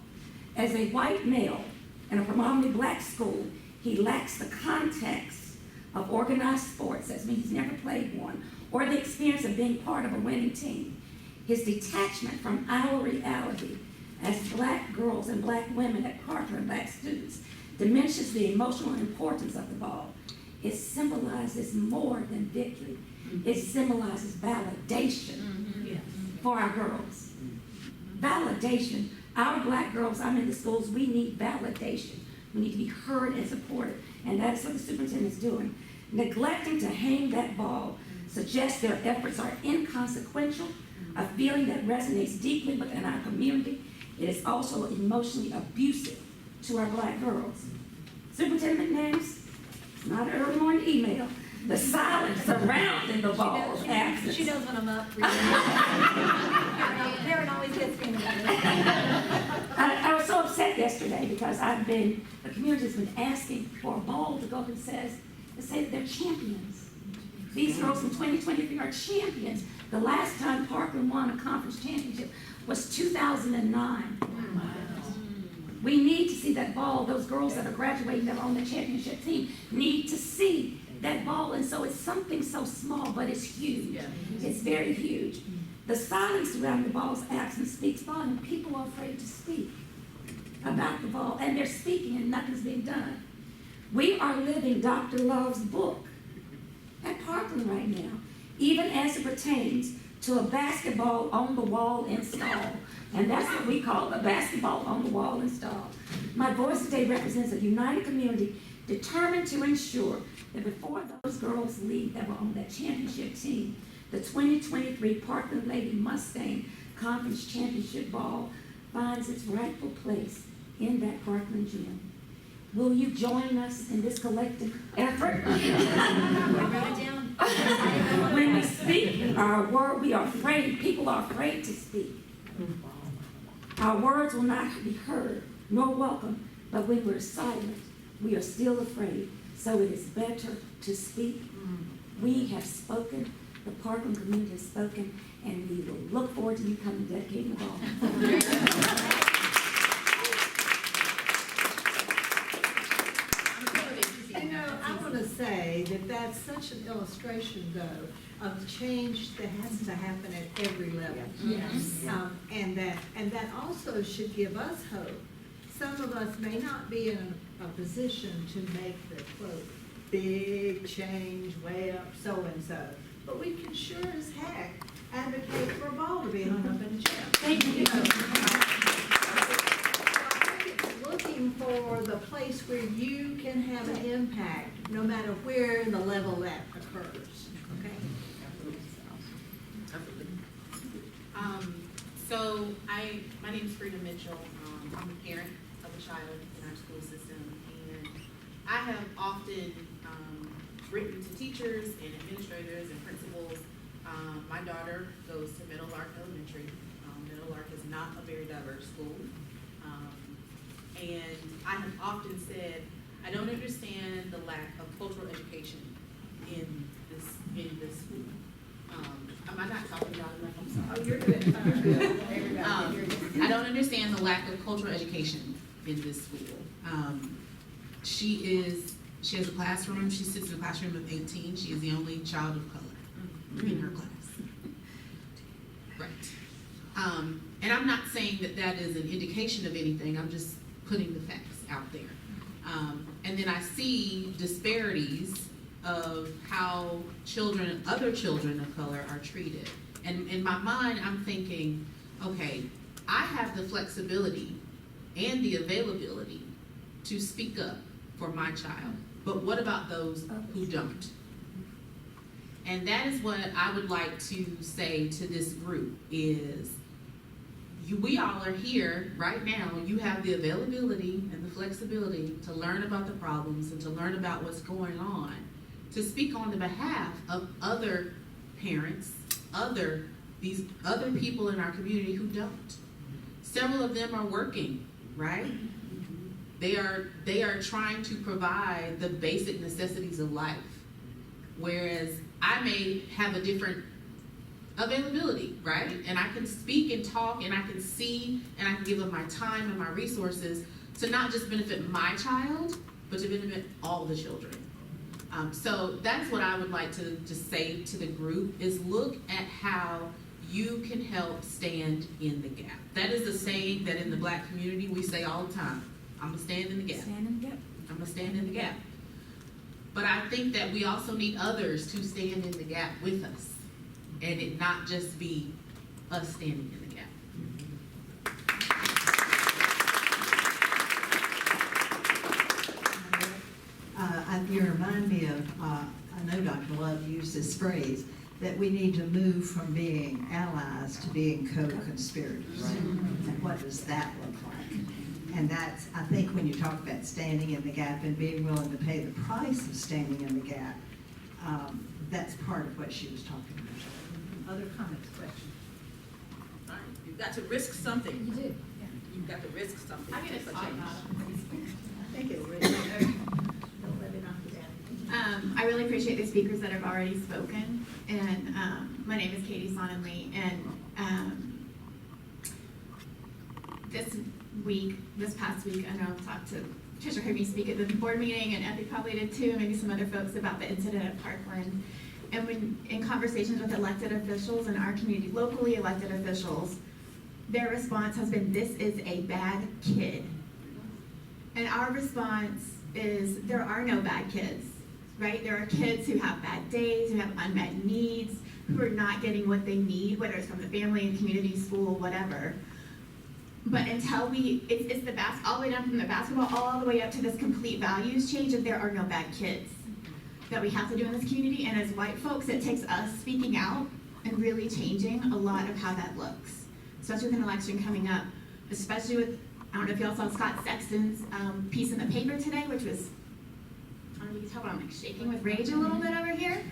As a white male in a predominantly black school, he lacks the context of organized sports, that means he's never played one, or the experience of being part of a winning team. His detachment from our reality as black girls and black women at Parkland, black students, diminishes the emotional importance of the ball. It symbolizes more than victory. It symbolizes validation for our girls. Validation. Our black girls, I'm in the schools, we need validation. We need to be heard and supported, and that's what the superintendent is doing. Neglecting to hang that ball suggests their efforts are inconsequential, a feeling that resonates deeply within our community. It is also emotionally abusive to our black girls. Superintendent McManus, it's not an early morning email. The silence surrounding the ball's absence. She knows when I'm up. Karen always gets me. I was so upset yesterday because the community has been asking for a ball to go up and say that they're champions. These girls in 2023 are champions. The last time Parkland won a conference championship was 2009. We need to see that ball. Those girls that are graduating that are on the championship team need to see that ball. And so it's something so small, but it's huge. It's very huge. The silence around the ball's absence speaks volume. People are afraid to speak about the ball, and they're speaking and nothing's being done. We are living Dr. Love's book at Parkland right now, even as it pertains to a basketball on the wall install. And that's what we call a basketball on the wall install. My voice today represents a united community determined to ensure that before those girls leave that were on that championship team, the 2023 Parkland Lady Mustang Conference Championship ball finds its rightful place in that Parkland gym. Will you join us in this collective effort? When we speak our word, we are afraid. People are afraid to speak. Our words will not be heard nor welcome, but when we're silent, we are still afraid. So it is better to speak. We have spoken. The Parkland community has spoken, and we will look forward to you coming to dedicating the ball. You know, I want to say that that's such an illustration, though, of change that has to happen at every level. Yes. And that also should give us hope. Some of us may not be in a position to make the quote, big change way up so-and-so, but we can sure as heck advocate for a ball to be hung up in the gym. Thank you. Looking for the place where you can have an impact, no matter where in the level that occurs, okay? So my name is Frida Mitchell. I'm a parent of a child in our school system, and I have often written to teachers and administrators and principals. My daughter goes to Meadowlark Elementary. Meadowlark is not a very diverse school. And I have often said, I don't understand the lack of cultural education in this school. Am I not talking about enough? I'm sorry. Oh, you're good. You're good. I don't understand the lack of cultural education in this school. She has a classroom, she sits in a classroom of 18. She is the only child of color in her class. Right. And I'm not saying that that is an indication of anything, I'm just putting the facts out there. And then I see disparities of how other children of color are treated. And in my mind, I'm thinking, okay, I have the flexibility and the availability to speak up for my child, but what about those who don't? And that is what I would like to say to this group is, we all are here right now. You have the availability and the flexibility to learn about the problems and to learn about what's going on, to speak on the behalf of other parents, these other people in our community who don't. Several of them are working, right? They are trying to provide the basic necessities of life, whereas I may have a different availability, right? And I can speak and talk and I can see and I can give them my time and my resources to not just benefit my child, but to benefit all the children. So that's what I would like to say to the group is look at how you can help stand in the gap. That is a saying that in the Black community we say all the time. I'm gonna stand in the gap. Stand in the gap. I'm gonna stand in the gap. But I think that we also need others to stand in the gap with us, and it not just be us standing in the gap. You remind me of, I know Dr. Love used this phrase, that we need to move from being allies to being co-conspirators. And what does that look like? And that's, I think when you talk about standing in the gap and being willing to pay the price of standing in the gap, that's part of what she was talking about. Other comments, questions? Right. You've got to risk something. You do. You've got to risk something. I get a for spot change. I think it'll really, don't let it knock you down. I really appreciate the speakers that have already spoken, and my name is Katie Sonnenly, and this past week, I know I've talked to, Trisha heard me speak at the board meeting, and Epic probably did too, and maybe some other folks about the incident at Parkland. And when in conversations with elected officials in our community, locally elected officials, their response has been, this is a bad kid. And our response is, there are no bad kids, right? There are kids who have bad days, who have unmet needs, who are not getting what they need, whether it's from the family and community, school, whatever. But until it's the all the way down from the basketball all the way up to this complete values change that there are no bad kids that we have to do in this community. And as white folks, it takes us speaking out and really changing a lot of how that looks, especially with an election coming up, especially with, I don't know if y'all saw Scott Sexton's piece in the paper today, which was, I don't know if you can tell, but I'm like shaking with rage a little bit over here.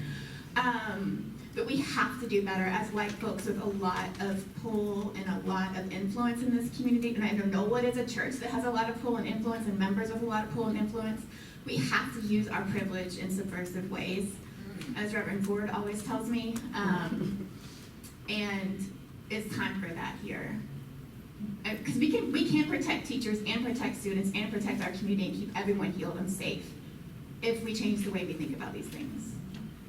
But we have to do better as white folks with a lot of pull and a lot of influence in this community. And I know Knollwood is a church that has a lot of pull and influence and members with a lot of pull and influence. We have to use our privilege in subversive ways, as Reverend Ford always tells me. And it's time for that here. Because we can protect teachers and protect students and protect our community and keep everyone healed and safe if we change the way we think about these things.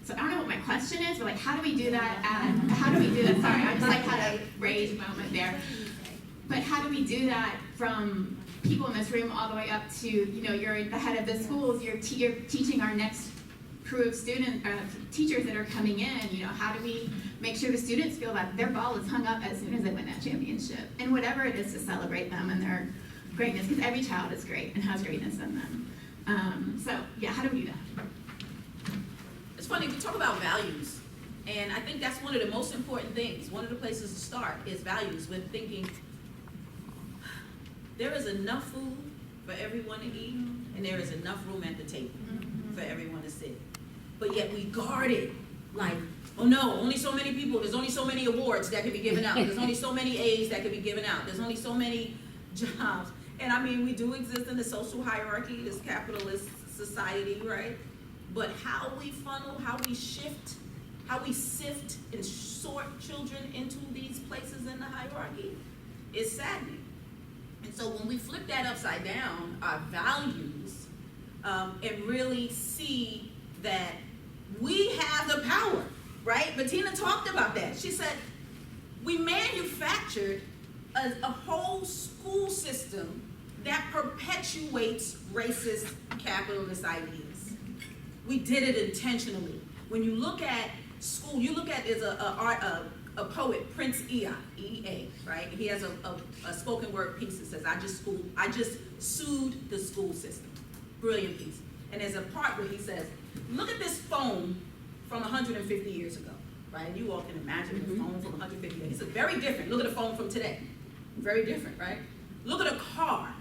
So I don't know what my question is, but like, how do we do that? How do we do that? Sorry, I just like had a rage moment there. But how do we do that from people in this room all the way up to, you're the head of the schools, you're teaching our next crew of teachers that are coming in, how do we make sure the students feel that their ball is hung up as soon as they win that championship? And whatever it is to celebrate them and their greatness, because every child is great and has greatness in them. So yeah, how do we do that? It's funny, we talk about values, and I think that's one of the most important things. One of the places to start is values, with thinking there is enough food for everyone to eat, and there is enough room at the table for everyone to sit. But yet we guard it like, oh no, only so many people, there's only so many awards that can be given out, there's only so many A's that can be given out, there's only so many jobs. And I mean, we do exist in the social hierarchy, this capitalist society, right? But how we funnel, how we shift, how we sift and sort children into these places in the hierarchy is saddening. And so when we flip that upside down, our values, and really see that we have the power, right? Bettina talked about that. She said, we manufactured a whole school system that perpetuates racist capitalist ideas. We did it intentionally. When you look at school, you look at there's a poet, Prince E.A., right? He has a spoken word piece that says, I just sued the school system. Brilliant piece. And there's a part where he says, look at this phone from 150 years ago, right? You all can imagine the phone from 150 years. He said, very different. Look at the phone from today. Very different, right? Look at a car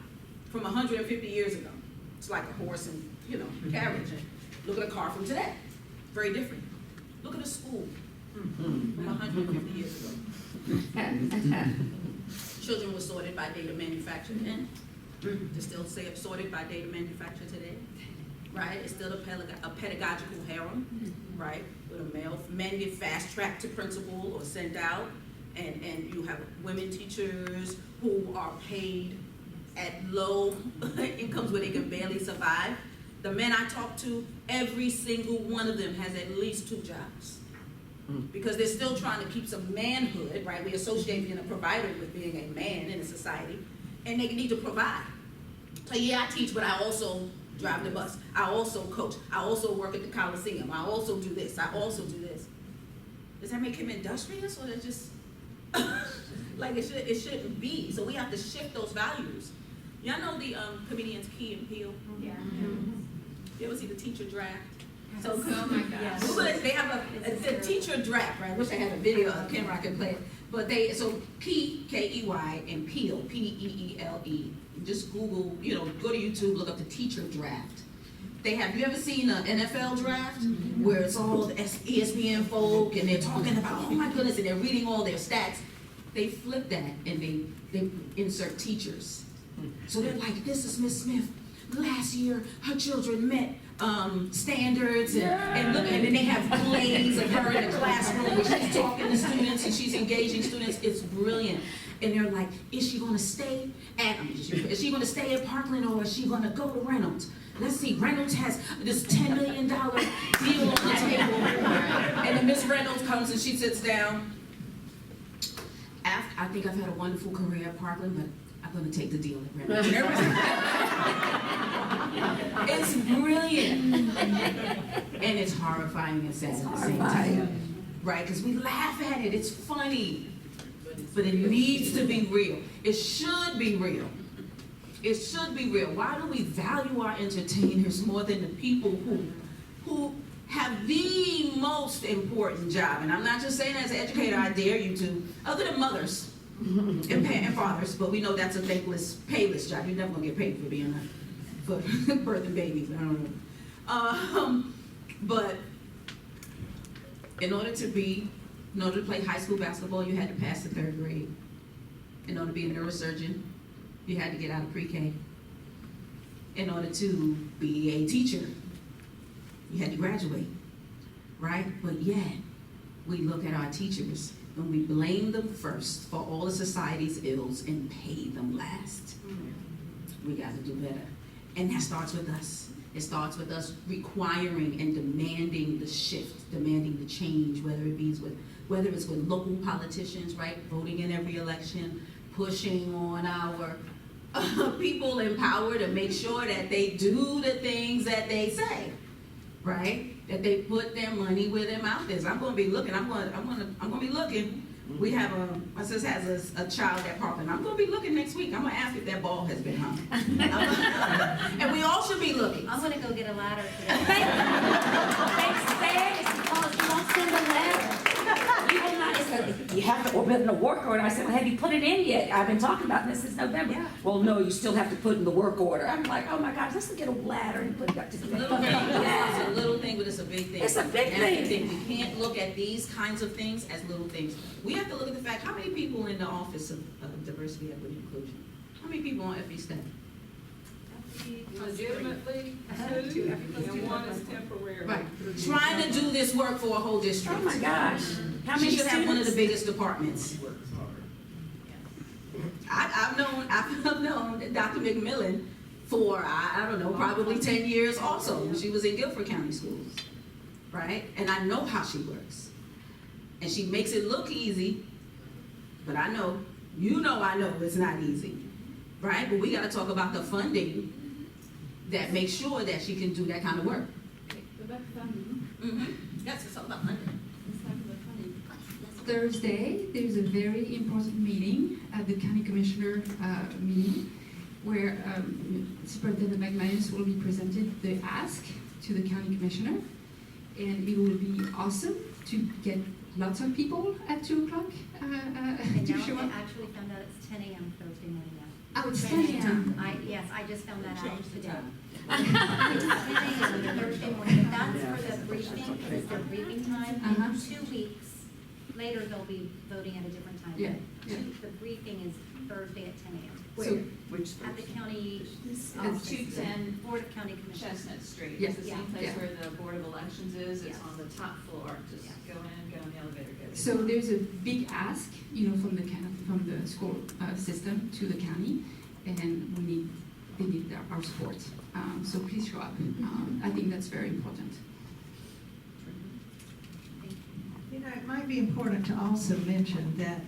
from 150 years ago. It's like a horse and, carriage. And look at a car from today. Very different. Look at a school from 150 years ago. Children were sorted by date of manufacture then. They still say sorted by date of manufacture today. Right? It's still a pedagogical harem, right? With a male, men get fast-tracked to principal or sent out, and you have women teachers who are paid at low incomes where they can barely survive. The men I talk to, every single one of them has at least 2 jobs. Because they're still trying to keep some manhood, right? We associate being a provider with being a man in a society, and they need to provide. So yeah, I teach, but I also drive the bus. I also coach. I also work at the Coliseum. I also do this. I also do this. Does that make him industrious, or that just like it shouldn't be? So we have to shift those values. Y'all know the comedians Key and Peele? Yeah. You ever see the teacher draft? So Oh my gosh. Google it. They have a teacher draft, right? I wish I had a video of camera I could play it. But so Key, K-E-Y, and Peele, P-E-E-L-E. Just Google, go to YouTube, look up the teacher draft. You ever seen an NFL draft where it's all the ESPN folk and they're talking about, oh my goodness, and they're reading all their stats? They flip that and they insert teachers. So they're like, this is Miss Smith. Last year, her children met standards and then they have plays of her in the classroom where she's talking to students and she's engaging students. It's brilliant. And they're like, is she going to stay at Parkland, or is she going to go to Reynolds? Let's see, Reynolds has this $10 million deal on the table. And then Miss Reynolds comes and she sits down. I think I've had a wonderful career at Parkland, but I'm going to take the deal at Reynolds. It's brilliant. And it's horrifying and sad at the same time. Right? Because we laugh at it. It's funny. But it needs to be real. It should be real. It should be real. Why do we value our entertainers more than the people who have the most important job? And I'm not just saying as an educator, I dare you to, other than mothers and fathers, but we know that's a thankless, payless job. You're never gonna get paid for being for birthing babies. I don't know. But in order to play high school basketball, you had to pass the 3rd grade. In order to be a neurosurgeon, you had to get out of pre-K. In order to be a teacher, you had to graduate, right? But yet, we look at our teachers and we blame them first for all of society's ills and pay them last. We got to do better. And that starts with us. It starts with us requiring and demanding the shift, demanding the change, whether it's with local politicians, right, voting in every election, pushing on our people in power to make sure that they do the things that they say, right? That they put their money where their mouth is. I'm going to be looking. I'm going to be looking. We have my sister has a child at Parkland. I'm going to be looking next week. I'm going to ask if that ball has been hung. And we all should be looking. I'm gonna go get a ladder today. Thanks, because you won't send a letter. You will not, you have to open a work order. I said, well, have you put it in yet? I've been talking about this since November. Yeah. Well, no, you still have to put in the work order. I'm like, oh my gosh, let's get a ladder and put it up to the Little thing, it's a little thing, but it's a big thing. It's a big thing. We can't look at these kinds of things as little things. We have to look at the fact, how many people in the Office of Diversity, Equity, Inclusion? How many people on FE staff? Legitimately, two, and one is temporary. Right, trying to do this work for a whole district. Oh my gosh. How She many should have one of the students? biggest departments. I've known Dr. McMillan for, I don't know, probably 10 years also. She was in Guilford County Schools, right? And I know how she works. And she makes it look easy, but I know it's not easy, right? But we gotta talk about the funding that makes sure that she can do that kind of work. Yes, it's all about funding. Thursday, there's a very important meeting at the county commissioner meeting where Superintendent McManus will be presented the ask to the county commissioner, and it will be awesome to get lots of people at 2 o'clock And to now show I up. actually found out it's 10 a.m. Thursday morning now. Oh, it's 10 a.m. Yes, I just found that out Change the today. time. It's 10 a.m. Thursday morning. That's for the briefing, it's their briefing time. Uh-huh. In 2 weeks, later they'll be voting at a different time. Yeah, But yeah. The briefing is Thursday at 10 a.m. So, At the county, It's office, 210 Board of County Commissioners. Chestnut Street. Yeah. It's the same Yeah. place Yeah. where the Board of Elections is. It's Yeah. on the top floor. Just Yeah. go in, get on the elevator, go. so there's a big ask, from the school system to the county, and they need our support. So please show up. I think that's very important. It might be important to also mention that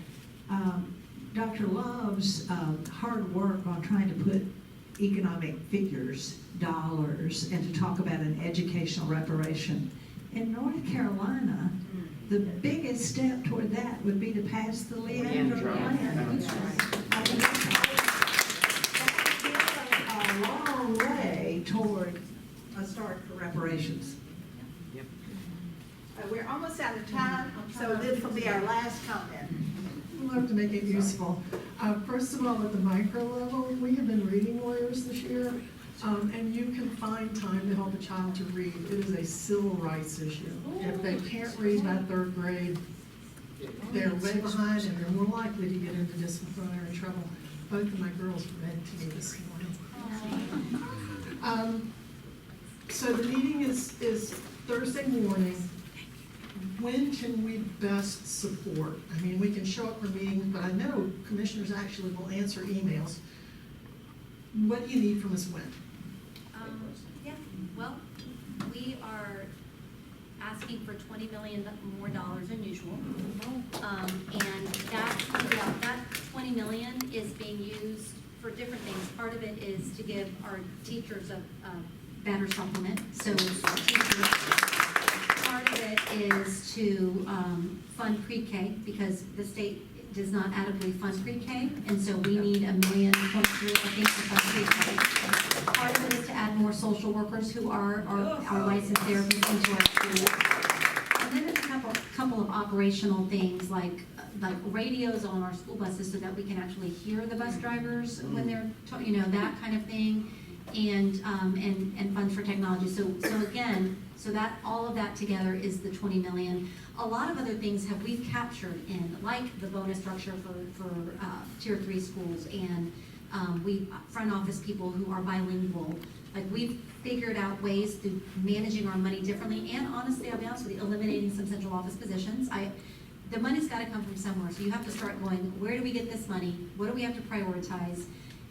Dr. Love's hard work on trying to put economic figures, dollars, and to talk about an educational reparation. In North Carolina, the biggest step toward that would be to pass the Leandro Plan. I mean, that would go a long way toward a start for reparations. We're almost out of time, so this will be our last comment. I'd love to make it useful. First of all, at the micro level, we have been reading lawyers this year, and you can find time to help a child to read. It is a civil rights issue. If they can't read by 3rd grade, they're way behind and they're more likely to get into disciplinary trouble. Both of my girls read to me this morning. So the meeting is Thursday morning. When can we best support? I mean, we can show up for meetings, but I know commissioners actually will answer emails. What do you need from us when? Yeah, well, we are asking for $20 million more than usual. And that $20 million is being used for different things. Part of it is to give our teachers a better supplement, so teachers. Part of it is to fund pre-K, because the state does not adequately fund pre-K, and so we need $1.3 million, I think, to fund pre-K. Part of it is to add more social workers who are licensed therapists into our schools. And then there's a couple of operational things like radios on our school buses so that we can actually hear the bus drivers when they're, that kind of thing, and funds for technology. So that all of that together is the 20 million. A lot of other things we've captured in, like the bonus structure for tier 3 schools, and we front office people who are bilingual. Like, we've figured out ways through managing our money differently, and honestly, I'll be honest with you, eliminating some central office positions. the money's gotta come from somewhere, so you have to start going, where do we get this money? What do we have to prioritize?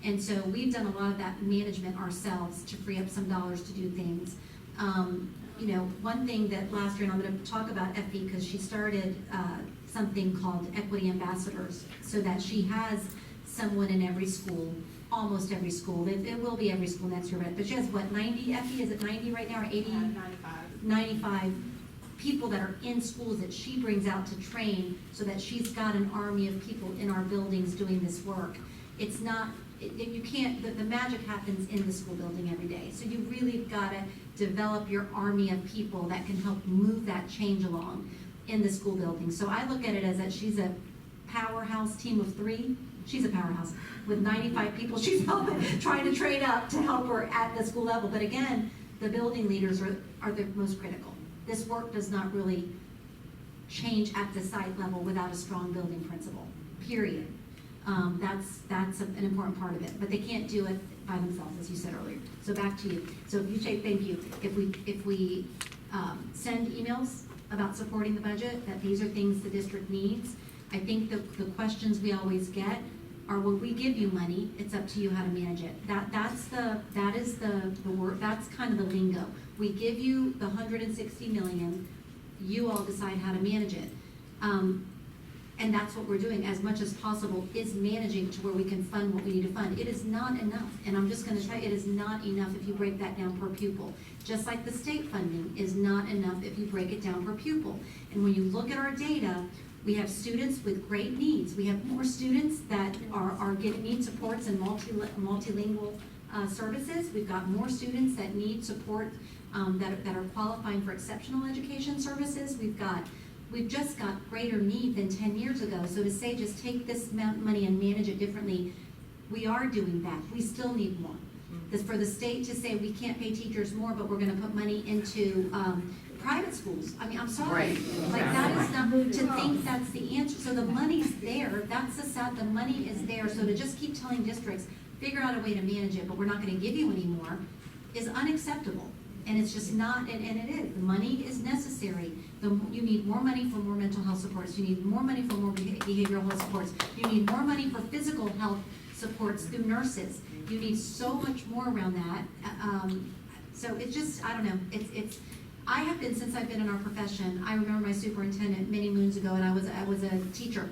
And so we've done a lot of that management ourselves to free up some dollars to do things. You know, one thing that last year, and I'm gonna talk about Effie, because she started something called Equity Ambassadors, so that she has someone in every school, almost every school. It will be every school next year, but she has what, 90, Effie? Is it 90 right now, or 80? 95 people that are in schools that she brings out to train, so that she's got an army of people in our buildings doing this work. It's not, you can't, the magic happens in the school building every day. So you really gotta develop your army of people that can help move that change along in the school building. So I look at it as that she's a powerhouse team of 3. She's a powerhouse with 95 people she's helping, trying to train up to help her at the school level. But again, the building leaders are the most critical. This work does not really change at the site level without a strong building principal, period. That's an important part of it, but they can't do it by themselves, as you said earlier. So back to you. So if you say thank you, if we send emails about supporting the budget, that these are things the district needs, I think the questions we always get are, when we give you money, it's up to you how to manage it. That is the word, that's kind of the lingo. We give you the 160 million, you all decide how to manage it. And that's what we're doing as much as possible, is managing to where we can fund what we need to fund. It is not enough, and I'm just gonna tell you, it is not enough if you break that down per pupil. Just like the state funding is not enough if you break it down per pupil. And when you look at our data, we have students with great needs. We have more students that are getting need supports and multilingual services. We've got more students that need support that are qualifying for exceptional education services. We've just got greater need than 10 years ago. So to say just take this amount of money and manage it differently, we are doing that. We still need more. For the state to say we can't pay teachers more, but we're gonna put money into private schools. I mean, I'm sorry. Like, that is not, to think that's the answer. So the money's there, that's the money is there. So to just keep telling districts, figure out a way to manage it, but we're not gonna give you any more, is unacceptable. And it's just not, and it is. The money is necessary. You need more money for more mental health supports. You need more money for more behavioral health supports. You need more money for physical health supports through nurses. You need so much more around that. So it's just, I don't know, I have been, since I've been in our profession, I remember my superintendent many moons ago, and I was a teacher.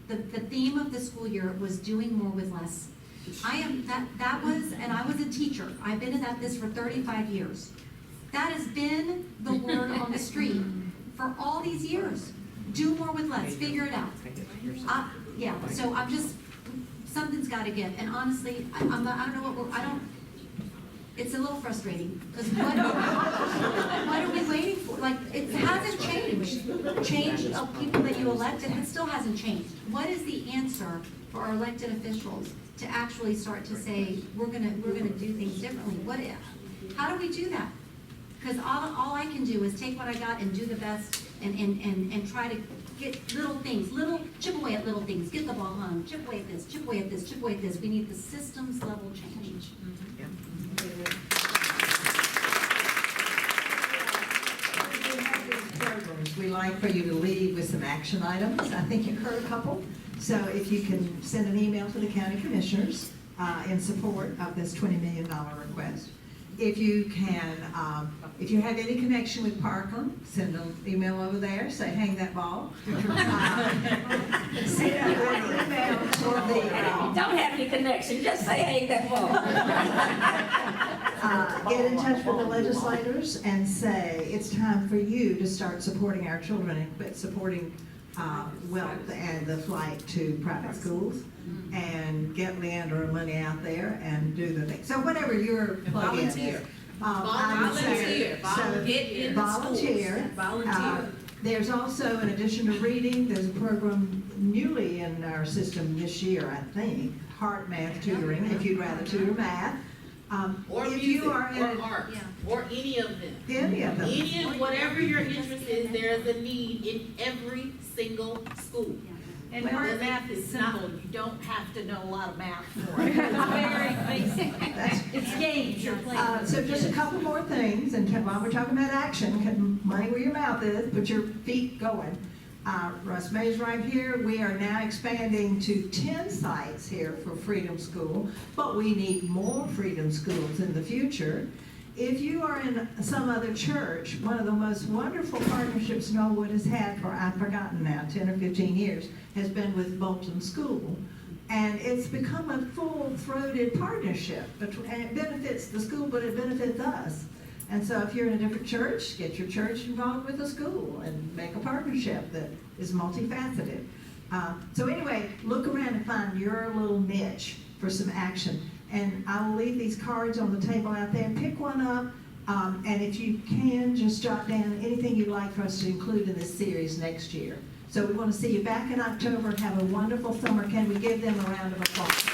The theme of the school year was doing more with less. And I was a teacher. I've been at this for 35 years. That has been the word on the street for all these years. Do more with less, figure it out. Yeah, so I'm just, something's gotta give. And honestly, I don't know it's a little frustrating, because what are we waiting for? Like, it hasn't changed. Change of people that you elected, it still hasn't changed. What is the answer for our elected officials to actually start to say, we're gonna do things differently? How do we do that? Because all I can do is take what I got and do the best and try to get little things, chip away at little things, get the ball hung, chip away at this, chip away at this, chip away at this. We need the systems level change. We like for you to leave with some action items. I think you've heard a couple. So if you can send an email to the county commissioners in support of this $20 million request. If you can, if you have any connection with Parkland, send an email over there, say hang that ball. Send an email for the, Don't have any connection, just say hang that ball. get in touch with the legislators and say it's time for you to start supporting our children and quit supporting wealth and the flight to private schools, and get Leandra money out there and do the thing. So whatever your plug in is. Volunteer. Get in the schools. Volunteer. There's also, in addition to reading, there's a program newly in our system this year, I think, Heart Math Tutoring, if you'd rather tutor math. Or if music, you are in or art, or any of them. Any of them. Any of whatever your interest is, there is a need in every single school. And Well, Heart Math is simple, you don't have to know a lot of math for it. It's very basic. It's games you're playing. So just a couple more things, and while we're talking about action, money where your mouth is, put your feet going. Russ May's right here. We are now expanding to 10 sites here for Freedom School, but we need more Freedom Schools in the future. If you are in some other church, one of the most wonderful partnerships Knollwood has had for, I've forgotten now, 10 or 15 years, has been with Bolton School. And it's become a full-throated partnership, and it benefits the school, but it benefits us. And so if you're in a different church, get your church involved with the school and make a partnership that is multifaceted. So anyway, look around and find your little niche for some action. And I will leave these cards on the table out there. Pick one up, and if you can, just jot down anything you'd like for us to include in this series next year. So we want to see you back in October. Have a wonderful summer. Can we give them a round of applause?